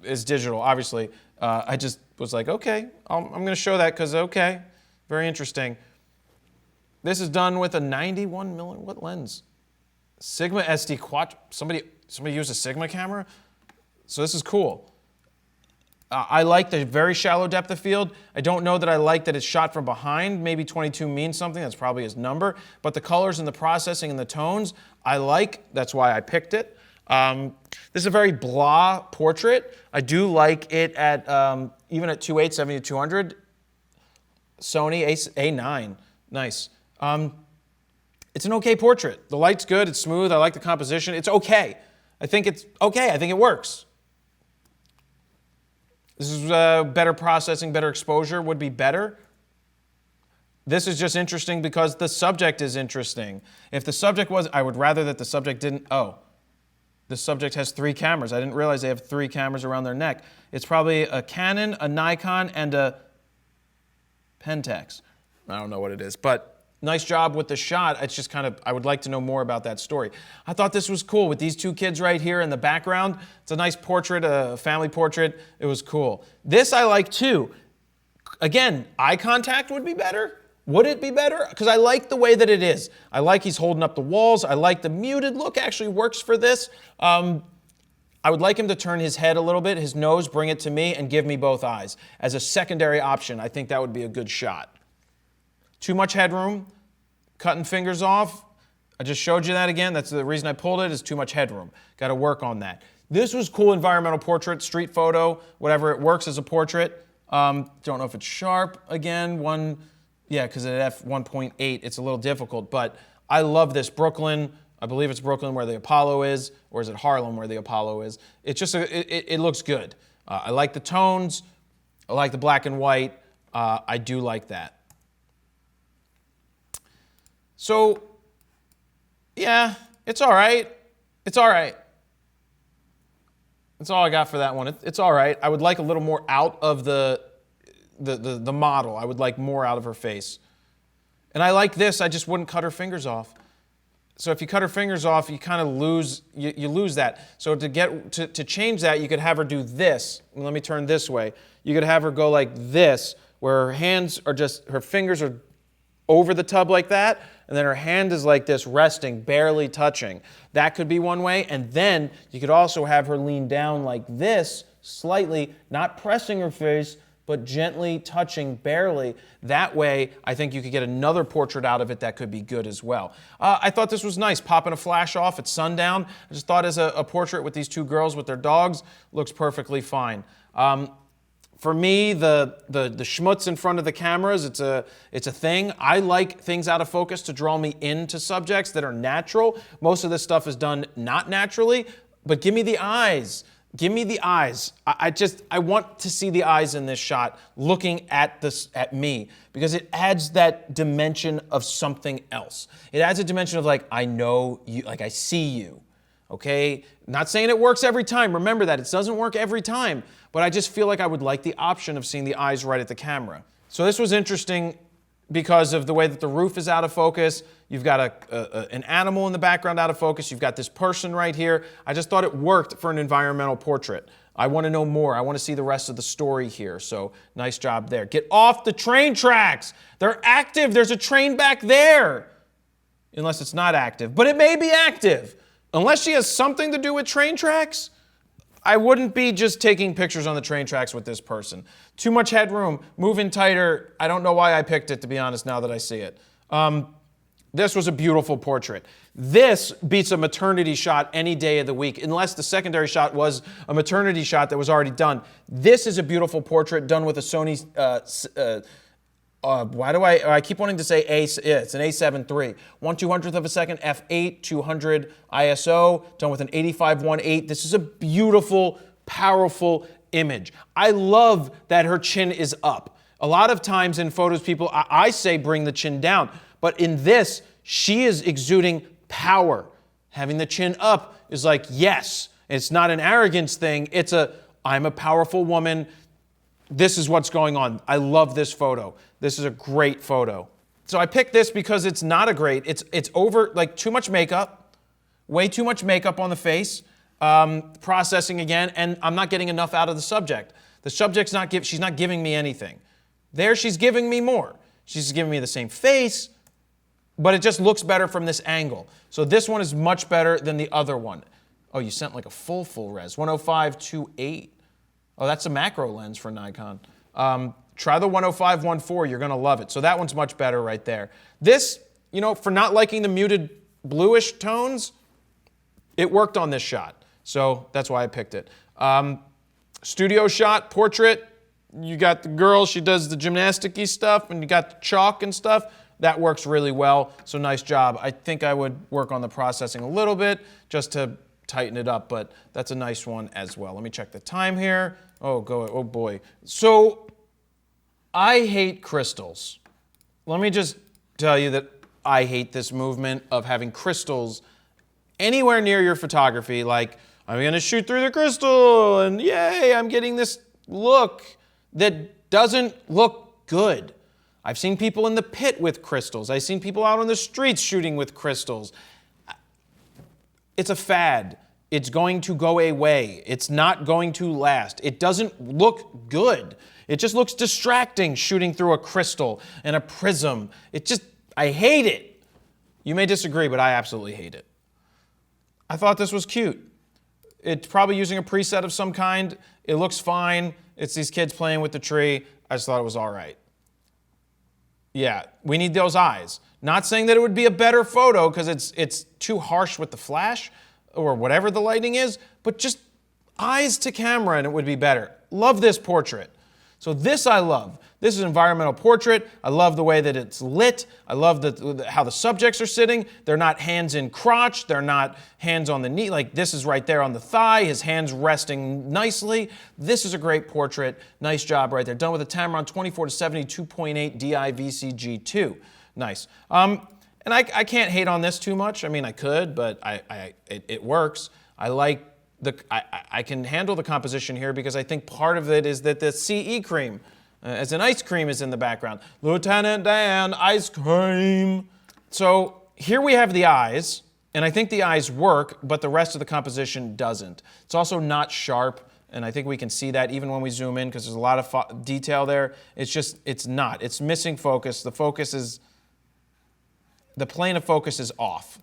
is digital, obviously. I just was like, okay, I'm going to show that because, okay, very interesting. This is done with a 91 millimeter, what lens? Sigma SD Quad. Somebody used a Sigma camera? So this is cool. I like the very shallow depth of field. I don't know that I like that it's shot from behind. Maybe 22 means something. That's probably his number. But the colors and the processing and the tones, I like. That's why I picked it. This is a very blah portrait. I do like it at, even at 2.8, 70-200. Sony A9. Nice. It's an okay portrait. The light's good. It's smooth. I like the composition. It's okay. I think it's okay. I think it works. This is better processing, better exposure would be better. This is just interesting because the subject is interesting. If the subject was, I would rather that the subject didn't, the subject has 3 cameras. I didn't realize they have 3 cameras around their neck. It's probably a Canon, a Nikon, and a Pentax. I don't know what it is, but nice job with the shot. It's just kind of, I would like to know more about that story. I thought this was cool with these 2 kids right here in the background. It's a nice portrait, a family portrait. It was cool. This I like too. Again, eye contact would be better. Would it be better? Because I like the way that it is. I like he's holding up the walls. I like the muted look actually works for this. I would like him to turn his head a little bit, his nose, bring it to me, and give me both eyes. As a secondary option, I think that would be a good shot. Too much headroom, cutting fingers off. I just showed you that again. That's the reason I pulled it, is too much headroom. Got to work on that. This was cool environmental portrait, street photo, whatever. It works as a portrait. Don't know if it's sharp again. Yeah, because at f1.8, it's a little difficult. But I love this. Brooklyn, I believe it's Brooklyn where the Apollo is, or is it Harlem where the Apollo is? It's just, it looks good. I like the tones. I like the black and white. I do like that. So, yeah, it's all right. It's all right. That's all I got for that one. It's all right. I would like a little more out of the model. I would like more out of her face. And I like this. I just wouldn't cut her fingers off. So if you cut her fingers off, you kind of lose, you lose that. So to change that, you could have her do this. Let me turn this way. You could have her go like this, where her hands are just, her fingers are over the tub like that, and then her hand is like this, resting, barely touching. That could be one way. And then you could also have her lean down like this, slightly, not pressing her face, but gently touching, barely. That way, I think you could get another portrait out of it that could be good as well. I thought this was nice, popping a flash off at sundown. I just thought as a portrait with these two girls with their dogs, looks perfectly fine. For me, the schmutz in front of the cameras, it's a thing. I like things out of focus to draw me into subjects that are natural. Most of this stuff is done not naturally, but give me the eyes. Give me the eyes. I want to see the eyes in this shot looking at me, because it adds that dimension of something else. It adds a dimension of like, I know you, like I see you. Okay? Not saying it works every time. Remember that. It doesn't work every time. But I just feel like I would like the option of seeing the eyes right at the camera. So this was interesting because of the way that the roof is out of focus. You've got an animal in the background out of focus. You've got this person right here. I just thought it worked for an environmental portrait. I want to know more. I want to see the rest of the story here. So nice job there. Get off the train tracks. They're active. There's a train back there. Unless it's not active. But it may be active. Unless she has something to do with train tracks, I wouldn't be just taking pictures on the train tracks with this person. Too much headroom, moving tighter. I don't know why I picked it, to be honest, now that I see it. This was a beautiful portrait. This beats a maternity shot any day of the week, unless the secondary shot was a maternity shot that was already done. This is a beautiful portrait done with a Sony, why do I keep wanting to say it's an A7 III. 1/200th of a second, f8, 200 ISO, done with an 85-1.8. This is a beautiful, powerful image. I love that her chin is up. A lot of times in photos, I say bring the chin down. But in this, she is exuding power. Having the chin up is like, yes, it's not an arrogance thing. It's I'm a powerful woman. This is what's going on. I love this photo. This is a great photo. So I picked this because it's not a great, it's over, like too much makeup, way too much makeup on the face, processing again, and I'm not getting enough out of the subject. The subject's she's not giving me anything. There she's giving me more. She's giving me the same face, but it just looks better from this angle. So this one is much better than the other one. Oh, you sent like a full res, 105-2.8. Oh, that's a macro lens for Nikon. Try the 105-1.4, you're gonna love it. So that one's much better right there. This, for not liking the muted bluish tones, it worked on this shot. So that's why I picked it. Studio shot, portrait, you got the girl, she does the gymnastic-y stuff, and you got the chalk and stuff. That works really well, so nice job. I think I would work on the processing a little bit just to tighten it up, but that's a nice one as well. Let me check the time here. Oh boy. So I hate crystals. Let me just tell you that I hate this movement of having crystals anywhere near your photography. Like, I'm going to shoot through the crystal, and yay, I'm getting this look that doesn't look good. I've seen people in the pit with crystals. I've seen people out on the streets shooting with crystals. It's a fad. It's going to go away. It's not going to last. It doesn't look good. It just looks distracting shooting through a crystal and a prism. I hate it. You may disagree, but I absolutely hate it. I thought this was cute. It's probably using a preset of some kind. It looks fine. It's these kids playing with the tree. I just thought it was all right. Yeah, we need those eyes. Not saying that it would be a better photo because it's too harsh with the flash or whatever the lighting is, but just eyes to camera and it would be better. Love this portrait. So this I love. This is an environmental portrait. I love the way that it's lit. I love how the subjects are sitting. They're not hands in crotch. They're not hands on the knee. Like this is right there on the thigh. His hands resting nicely. This is a great portrait. Nice job right there. Done with a Tamron 24 to 72.8 DI-VCG2. Nice. And I can't hate on this too much. I mean, I could, but it works. I can handle the composition here because I think part of it is that the CE cream, as an ice cream, is in the background. Lieutenant Dan, ice cream. So here we have the eyes, and I think the eyes work, but the rest of the composition doesn't. It's also not sharp, and I think we can see that even when we zoom in because there's a lot of detail there. It's not. It's missing focus. The plane of focus is off.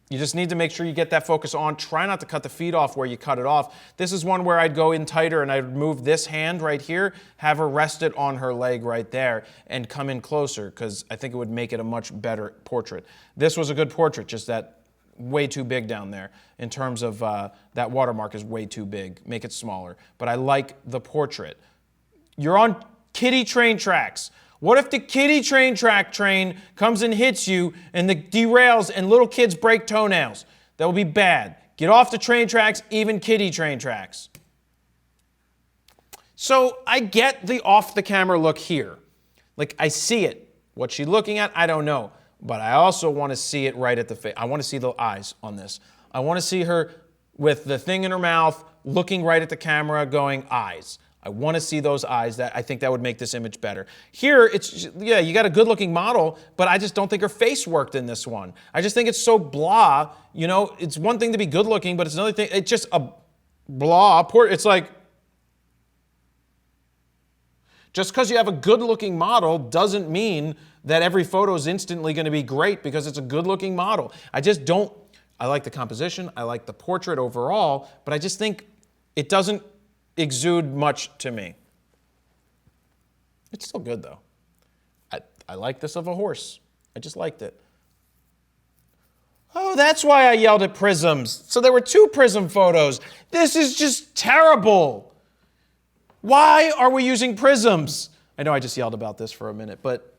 You just need to make sure you get that focus on. Try not to cut the feed off where you cut it off. This is one where I'd go in tighter and I'd move this hand right here, have her rest it on her leg right there, and come in closer because I think it would make it a much better portrait. This was a good portrait, just that way too big down there in terms of that watermark is way too big. Make it smaller. But I like the portrait. You're on kiddie train tracks. What if the kiddie train comes and hits you and derails and little kids break toenails? That will be bad. Get off the train tracks, even kiddie train tracks. So I get the off-the-camera look here. Like, I see it. What's she looking at? I don't know. But I also want to see it right at the face. I want to see the eyes on this. I want to see her with the thing in her mouth, looking right at the camera, going, eyes. I want to see those eyes. I think that would make this image better. Here, yeah, you got a good-looking model, but I just don't think her face worked in this one. I just think it's so blah. You know, it's one thing to be good-looking, but it's another thing. It's just a blah. It's like, just because you have a good-looking model doesn't mean that every photo is instantly going to be great because it's a good-looking model. I just don't. I like the composition. I like the portrait overall, but I just think it doesn't exude much to me. It's still good though. I like this of a horse. I just liked it. Oh, that's why I yelled at prisms. So there were 2 prism photos. This is just terrible. Why are we using prisms? I know I just yelled about this for a minute, but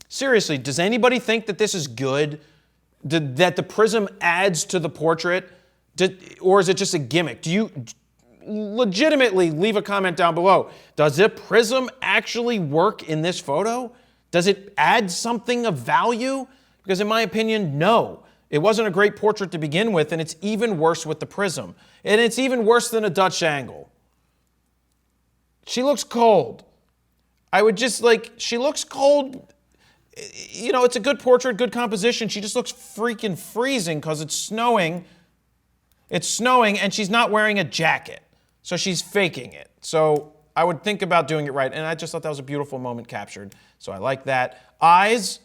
seriously, does anybody think that this is good? That the prism adds to the portrait? Or is it just a gimmick? Do you legitimately leave a comment down below? Does a prism actually work in this photo? Does it add something of value? Because in my opinion, no. It wasn't a great portrait to begin with, and it's even worse with the prism. And it's even worse than a Dutch angle. She looks cold. I would just she looks cold. You know, it's a good portrait, good composition. She just looks freaking freezing because it's snowing. It's snowing, and she's not wearing a jacket. So she's faking it. So I would think about doing it right. And I just thought that was a beautiful moment captured. So I like that. Eyes,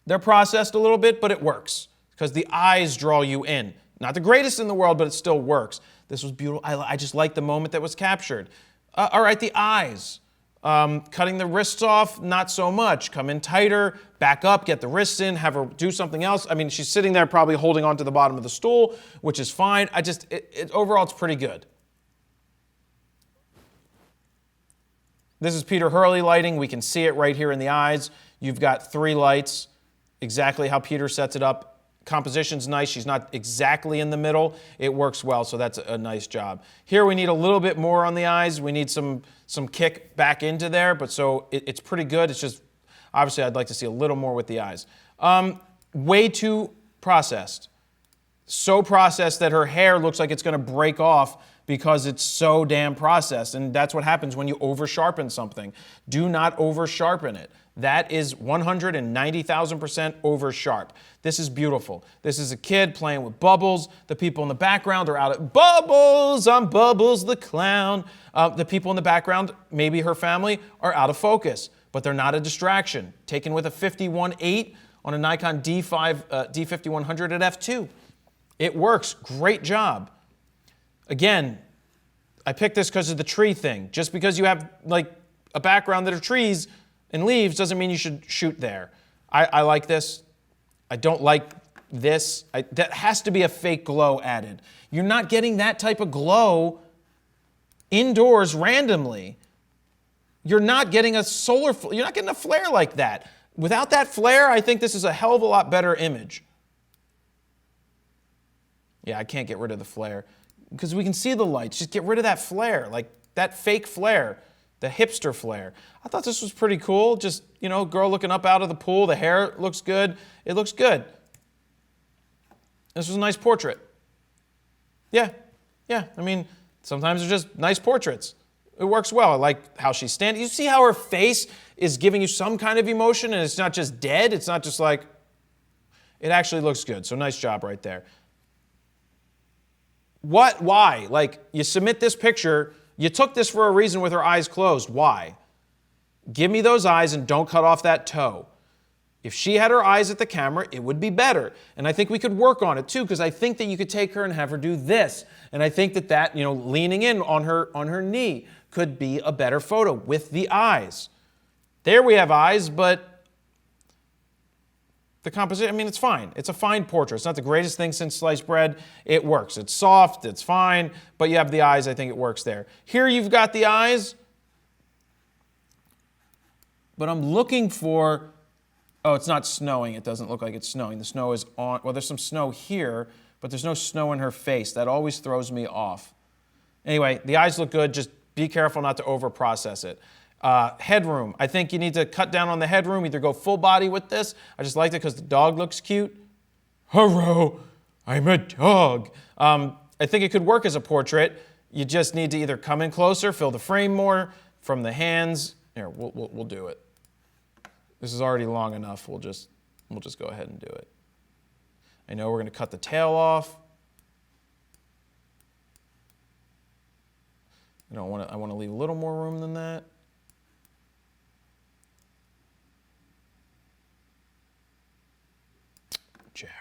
they're processed a little bit, but it works. Because the eyes draw you in. Not the greatest in the world, but it still works. This was beautiful. I just like the moment that was captured. All right, the eyes. Cutting the wrists off, not so much. Come in tighter, back up, get the wrists in, have her do something else. I mean, she's sitting there probably holding onto the bottom of the stool, which is fine. Overall, it's pretty good. This is Peter Hurley lighting. We can see it right here in the eyes. You've got 3 lights, exactly how Peter sets it up. Composition's nice. She's not exactly in the middle. It works well, so that's a nice job. Here we need a little bit more on the eyes. We need some kick back into there, but so it's pretty good. It's just, obviously, I'd like to see a little more with the eyes. Way too processed. So processed that her hair looks like it's going to break off because it's so damn processed, and that's what happens when you over-sharpen something. Do not over-sharpen it. That is 190,000% over sharp. This is beautiful. This is a kid playing with Bubbles. The people in the background are out at Bubbles, I'm Bubbles the clown. The people in the background, maybe her family, are out of focus, but they're not a distraction. Taken with a 51.8 on a Nikon D5100 at f2. It works. Great job. Again, I picked this because of the tree thing. Just because you have like a background that are trees and leaves doesn't mean you should shoot there. I like this. I don't like this. That has to be a fake glow added. You're not getting that type of glow indoors randomly. You're not getting you're not getting a flare like that. Without that flare, I think this is a hell of a lot better image. Yeah, I can't get rid of the flare because we can see the lights. Just get rid of that flare, like that fake flare, the hipster flare. I thought this was pretty cool. Just, girl looking up out of the pool. The hair looks good. It looks good. This was a nice portrait. Yeah. I mean, sometimes they're just nice portraits. It works well. I like how she's standing. You see how her face is giving you some kind of emotion, and it's not just dead. It's not just like, it actually looks good. So nice job right there. What? Why? Like, you submit this picture, you took this for a reason with her eyes closed. Why? Give me those eyes and don't cut off that toe. If she had her eyes at the camera, it would be better. And I think we could work on it too, because I think that you could take her and have her do this. And I think that leaning in on her knee could be a better photo with the eyes. There we have eyes, but the composition, I mean, it's fine. It's a fine portrait. It's not the greatest thing since sliced bread. It works. It's soft. It's fine. But you have the eyes. I think it works there. Here you've got the eyes. But I'm looking for... Oh, it's not snowing. It doesn't look like it's snowing. The snow is on... Well, there's some snow here, but there's no snow in her face. That always throws me off. Anyway, the eyes look good. Just be careful not to over-process it. Headroom. I think you need to cut down on the headroom. Either go full body with this. I just liked it because the dog looks cute. Hello, I'm a dog. I think it could work as a portrait. You just need to either come in closer, fill the frame more from the hands. Here, we'll do it. This is already long enough. We'll just go ahead and do it. I know we're going to cut the tail off. I want to leave a little more room than that. Jared.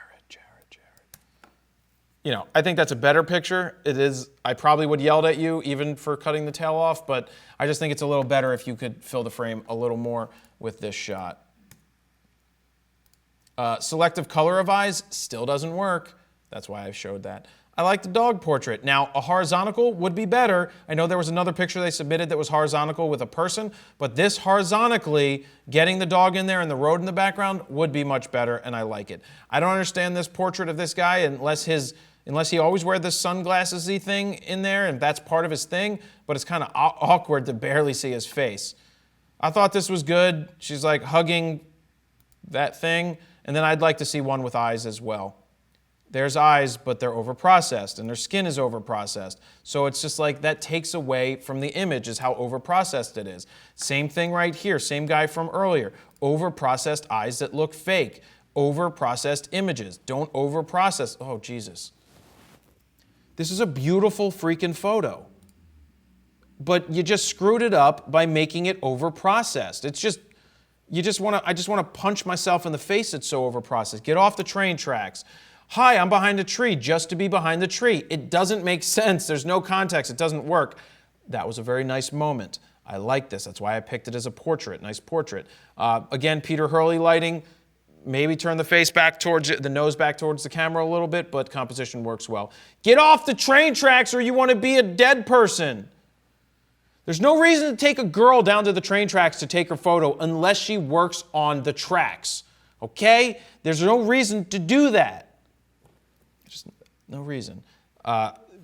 I think that's a better picture. It is. I probably would yelled at you even for cutting the tail off, but I just think it's a little better if you could fill the frame a little more with this shot. Selective color of eyes still doesn't work. That's why I showed that. I like the dog portrait. Now, a horizontal would be better. I know there was another picture they submitted that was horizontal with a person, but this horizontally, getting the dog in there and the road in the background would be much better, and I like it. I don't understand this portrait of this guy unless he always wears this sunglasses-y thing in there, and that's part of his thing, but it's kind of awkward to barely see his face. I thought this was good. She's like hugging that thing, and then I'd like to see one with eyes as well. There's eyes, but they're overprocessed, and their skin is overprocessed. So it's just like that takes away from the image is how overprocessed it is. Same thing right here, same guy from earlier. Overprocessed eyes that look fake. Overprocessed images. Don't overprocess. Oh, Jesus. This is a beautiful freaking photo. But you just screwed it up by making it overprocessed. It's just, I just want to punch myself in the face. It's so overprocessed. Get off the train tracks. Hi, I'm behind a tree just to be behind the tree. It doesn't make sense. There's no context. It doesn't work. That was a very nice moment. I like this. That's why I picked it as a portrait. Nice portrait. Again, Peter Hurley lighting. Maybe turn the face back towards it, the nose back towards the camera a little bit, but composition works well. Get off the train tracks or you want to be a dead person. There's no reason to take a girl down to the train tracks to take her photo unless she works on the tracks. Okay? There's no reason to do that. Just no reason.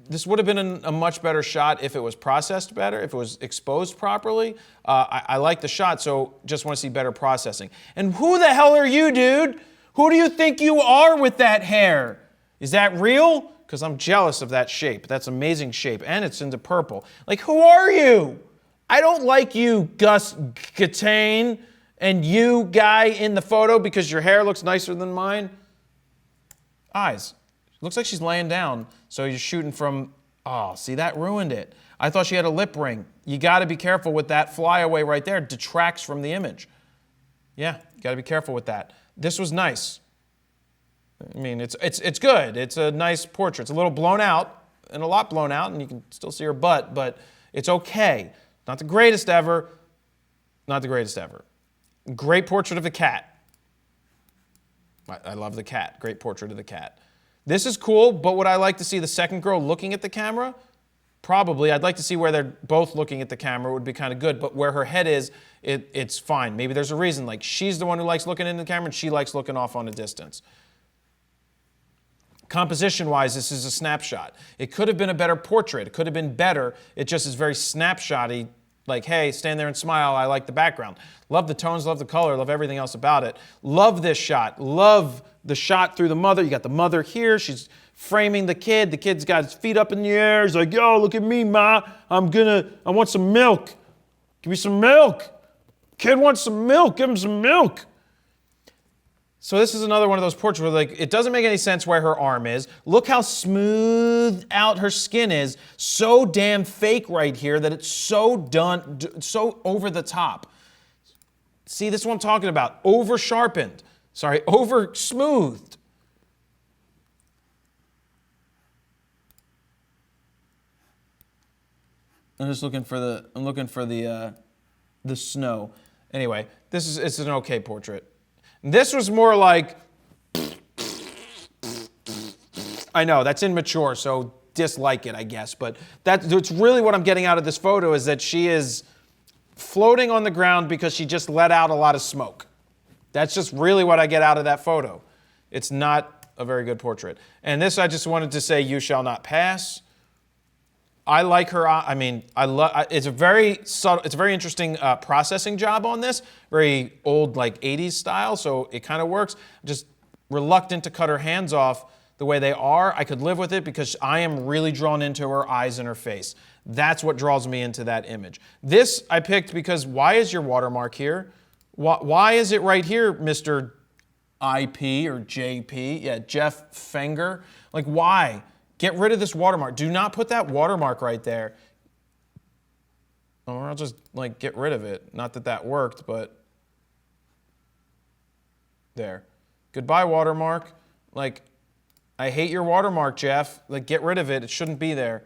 This would have been a much better shot if it was processed better, if it was exposed properly. I like the shot, so just want to see better processing. And who the hell are you, dude? Who do you think you are with that hair? Is that real? Because I'm jealous of that shape. That's amazing shape, and it's into purple. Like, who are you? I don't like you, Gus Gatane, and you, guy in the photo, because your hair looks nicer than mine. Eyes. Looks like she's laying down, so you're shooting from, oh, see, that ruined it. I thought she had a lip ring. You got to be careful with that flyaway right there. It detracts from the image. Yeah, you got to be careful with that. This was nice. I mean, it's good. It's a nice portrait. It's a little blown out, and a lot blown out, and you can still see her butt, but it's okay. Not the greatest ever. Not the greatest ever. Great portrait of the cat. I love the cat. Great portrait of the cat. This is cool, but would I like to see the second girl looking at the camera? Probably. I'd like to see where they're both looking at the camera. It would be kind of good, but where her head is, it's fine. Maybe there's a reason. Like, she's the one who likes looking into the camera, and she likes looking off on a distance. Composition-wise, this is a snapshot. It could have been a better portrait. It could have been better. It just is very snapshotty. Like, hey, stand there and smile. I like the background. Love the tones, love the color, love everything else about it. Love this shot. Love the shot through the mother. You got the mother here. She's framing the kid. The kid's got his feet up in the air. He's like, yo, look at me, Ma. I want some milk. Give me some milk. Kid wants some milk. Give him some milk. So this is another one of those portraits where, like, it doesn't make any sense where her arm is. Look how smooth out her skin is. So damn fake right here that it's so done, so over the top. See, this is what I'm talking about. Over sharpened. Sorry, over smoothed. I'm just looking for the snow. Anyway, it's an okay portrait. This was more like, I know, that's immature, so dislike it, I guess. But that's really what I'm getting out of this photo, is that she is floating on the ground because she just let out a lot of smoke. That's just really what I get out of that photo. It's not a very good portrait. And this, I just wanted to say, you shall not pass. I like her. I mean, it's a very subtle, it's a very interesting processing job on this. Very old, like 80s style, so it kind of works. Just reluctant to cut her hands off the way they are. I could live with it because I am really drawn into her eyes and her face. That's what draws me into that image. This I picked because why is your watermark here? Why is it right here, Mr. IP or JP? Yeah, Jeff Fenger. Like, why? Get rid of this watermark. Do not put that watermark right there. Or I'll just, like, get rid of it. Not that that worked, but there. Goodbye, watermark. Like, I hate your watermark, Jeff. Like, get rid of it. It shouldn't be there.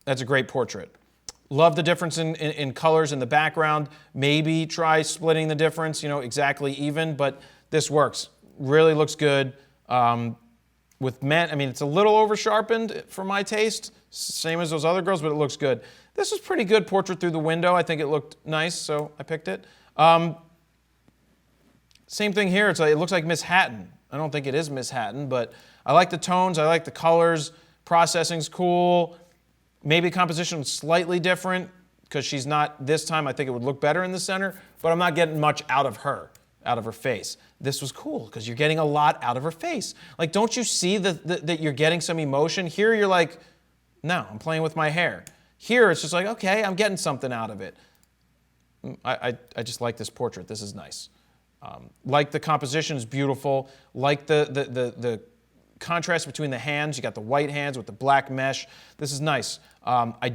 That's a great portrait. Love the difference in colors in the background. Maybe try splitting the difference, you know, exactly even, but this works. Really looks good. With men, I mean, it's a little over sharpened for my taste, same as those other girls, but it looks good. This was pretty good portrait through the window. I think it looked nice, so I picked it. Same thing here. It looks like Miss Hatton. I don't think it is Miss Hatton, but I like the tones. I like the colors. Processing's cool. Maybe composition was slightly different because she's not this time. I think it would look better in the center, but I'm not getting much out of her face. This was cool because you're getting a lot out of her face. Like, don't you see that you're getting some emotion? Here you're like, no, I'm playing with my hair. Here it's just like, okay, I'm getting something out of it. I just like this portrait. This is nice. Like the composition is beautiful. Like the contrast between the hands. You got the white hands with the black mesh. This is nice. Definitely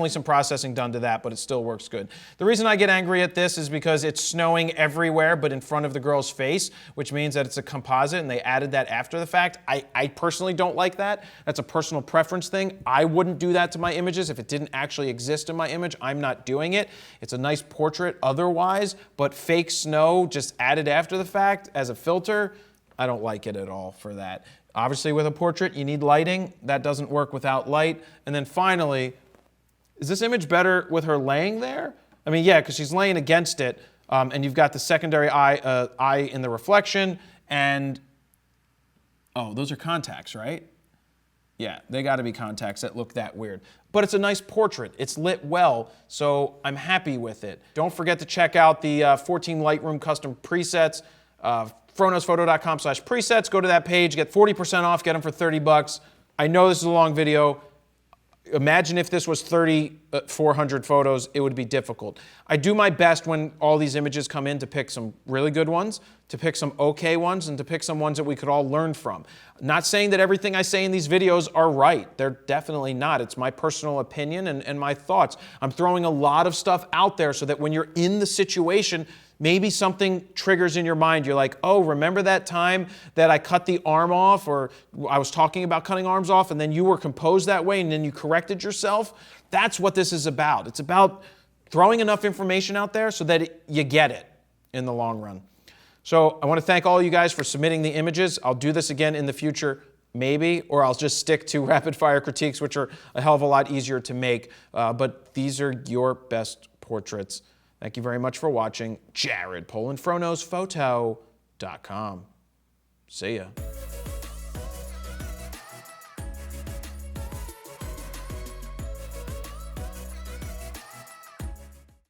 some processing done to that, but it still works good. The reason I get angry at this is because it's snowing everywhere but in front of the girl's face, which means that it's a composite, and they added that after the fact. I personally don't like that. That's a personal preference thing. I wouldn't do that to my images. If it didn't actually exist in my image, I'm not doing it. It's a nice portrait otherwise, but fake snow just added after the fact as a filter, I don't like it at all for that. Obviously, with a portrait, you need lighting. That doesn't work without light. And then finally, is this image better with her laying there? I mean, yeah, because she's laying against it, and you've got the secondary eye in the reflection, and, oh, those are contacts, right? Yeah, they got to be contacts that look that weird. But it's a nice portrait. It's lit well, so I'm happy with it. Don't forget to check out the 14 Lightroom custom presets. FroKnowsPhoto.com/presets. Go to that page, get 40% off, get them for 30 bucks. I know this is a long video. Imagine if this was 3,400 photos, it would be difficult. I do my best when all these images come in to pick some really good ones, to pick some okay ones, and to pick some ones that we could all learn from. Not saying that everything I say in these videos are right. They're definitely not. It's my personal opinion and my thoughts. I'm throwing a lot of stuff out there so that when you're in the situation, maybe something triggers in your mind. You're like, oh, remember that time that I cut the arm off, or I was talking about cutting arms off, and then you were composed that way, and then you corrected yourself? That's what this is about. It's about throwing enough information out there so that you get it in the long run. So I want to thank all you guys for submitting the images. I'll do this again in the future, maybe, or I'll just stick to rapid fire critiques, which are a hell of a lot easier to make. But these are your best portraits. Thank you very much for watching. Jared Polin, FroKnowsPhoto.com. See ya.